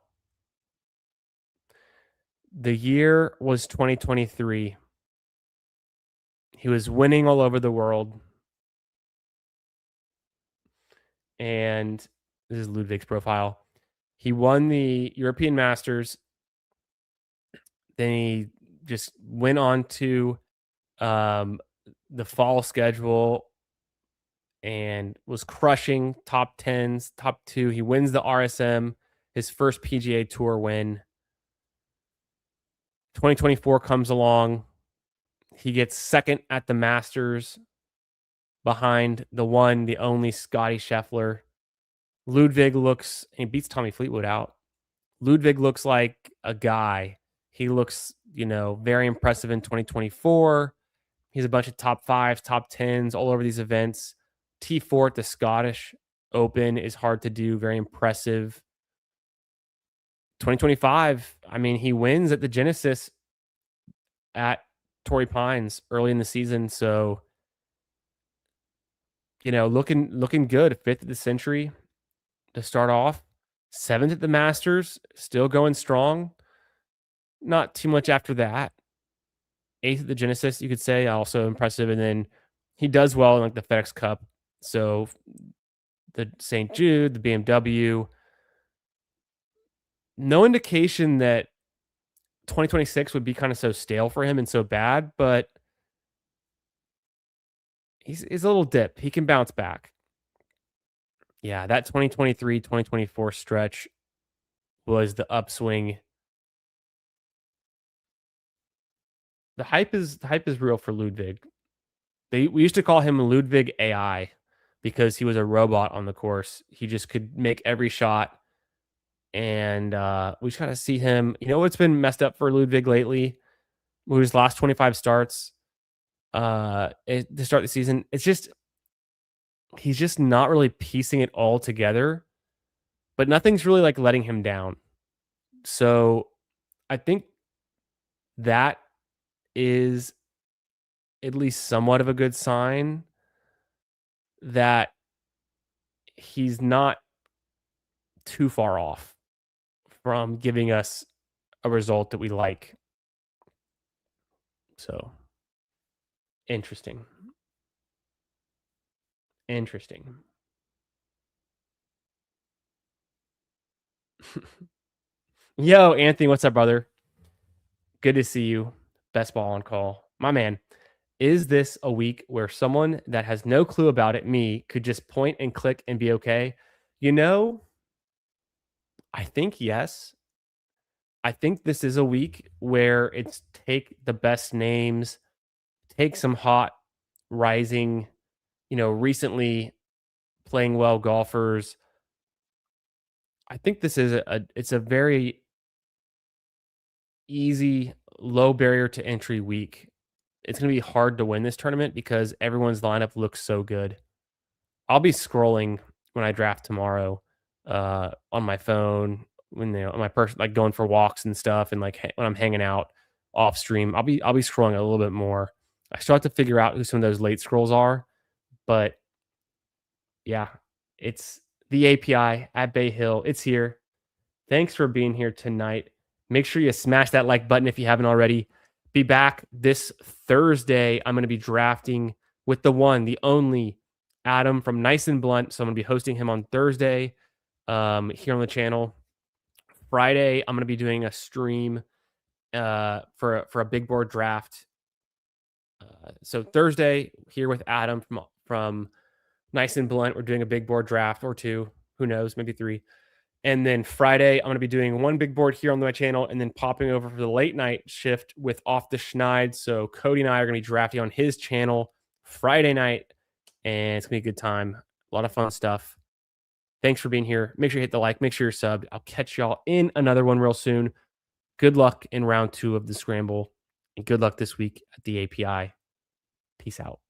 The year was 2023. He was winning all over the world. And this is Ludwig's profile. He won the European Masters. Then he just went on to the fall schedule and was crushing top tens, top two. He wins the RSM, his first PGA Tour win. 2024 comes along. He gets second at the Masters behind the one, the only Scotty Scheffler. Ludwig looks, he beats Tommy Fleetwood out. Ludwig looks like a guy. He looks, very impressive in 2024. He's a bunch of top fives, top tens all over these events. T4 at the Scottish Open is hard to do. Very impressive. 2025, I mean, he wins at the Genesis at Torrey Pines early in the season. So, looking good. 5th at the Century to start off. 7th at the Masters, still going strong. Not too much after that. 8th at the Genesis, you could say, also impressive. And then he does well in like the FedEx Cup. So the St. Jude, the BMW. No indication that 2026 would be kind of so stale for him and so bad, but he's a little dip. He can bounce back. Yeah, that 2023, 2024 stretch was the upswing. The hype is real for Ludwig. We used to call him Ludwig AI because he was a robot on the course. He just could make every shot. And we just got to see him. You know what's been messed up for Ludwig lately? His last 25 starts to start the season. It's just he's just not really piecing it all together, but nothing's really like letting him down. So I think that is at least somewhat of a good sign that he's not too far off from giving us a result that we like. So interesting. Yo, Anthony, what's up, brother? Good to see you. Best ball on call. My man, is this a week where someone that has no clue about it, me, could just point and click and be okay? I think yes. I think this is a week where it's take the best names, take some hot, rising, recently playing well golfers. I think this is it's a very easy, low barrier to entry week. It's going to be hard to win this tournament because everyone's lineup looks so good. I'll be scrolling when I draft tomorrow on my phone, when on my person, like going for walks and stuff, and like when I'm hanging out off stream. I'll be scrolling a little bit more. I still have to figure out who some of those late scrolls are, but yeah, it's the API at Bay Hill. It's here. Thanks for being here tonight. Make sure you smash that like button if you haven't already. Be back this Thursday. I'm going to be drafting with the one, the only Adam from Nice and Blunt. So I'm going to be hosting him on Thursday here on the channel. Friday, I'm going to be doing a stream for a big board draft. So Thursday here with Adam from Nice and Blunt. We're doing a big board draft or two. Who knows? Maybe 3. And then Friday, I'm going to be doing one big board here on my channel and then popping over for the late night shift with Off the Schneid. So Cody and I are going to be drafting on his channel Friday night, and it's going to be a good time. A lot of fun stuff. Thanks for being here. Make sure you hit the like. Make sure you're subbed. I'll catch y'all in another one real soon. Good luck in round 2 of the Scramble, and good luck this week at the API. Peace out.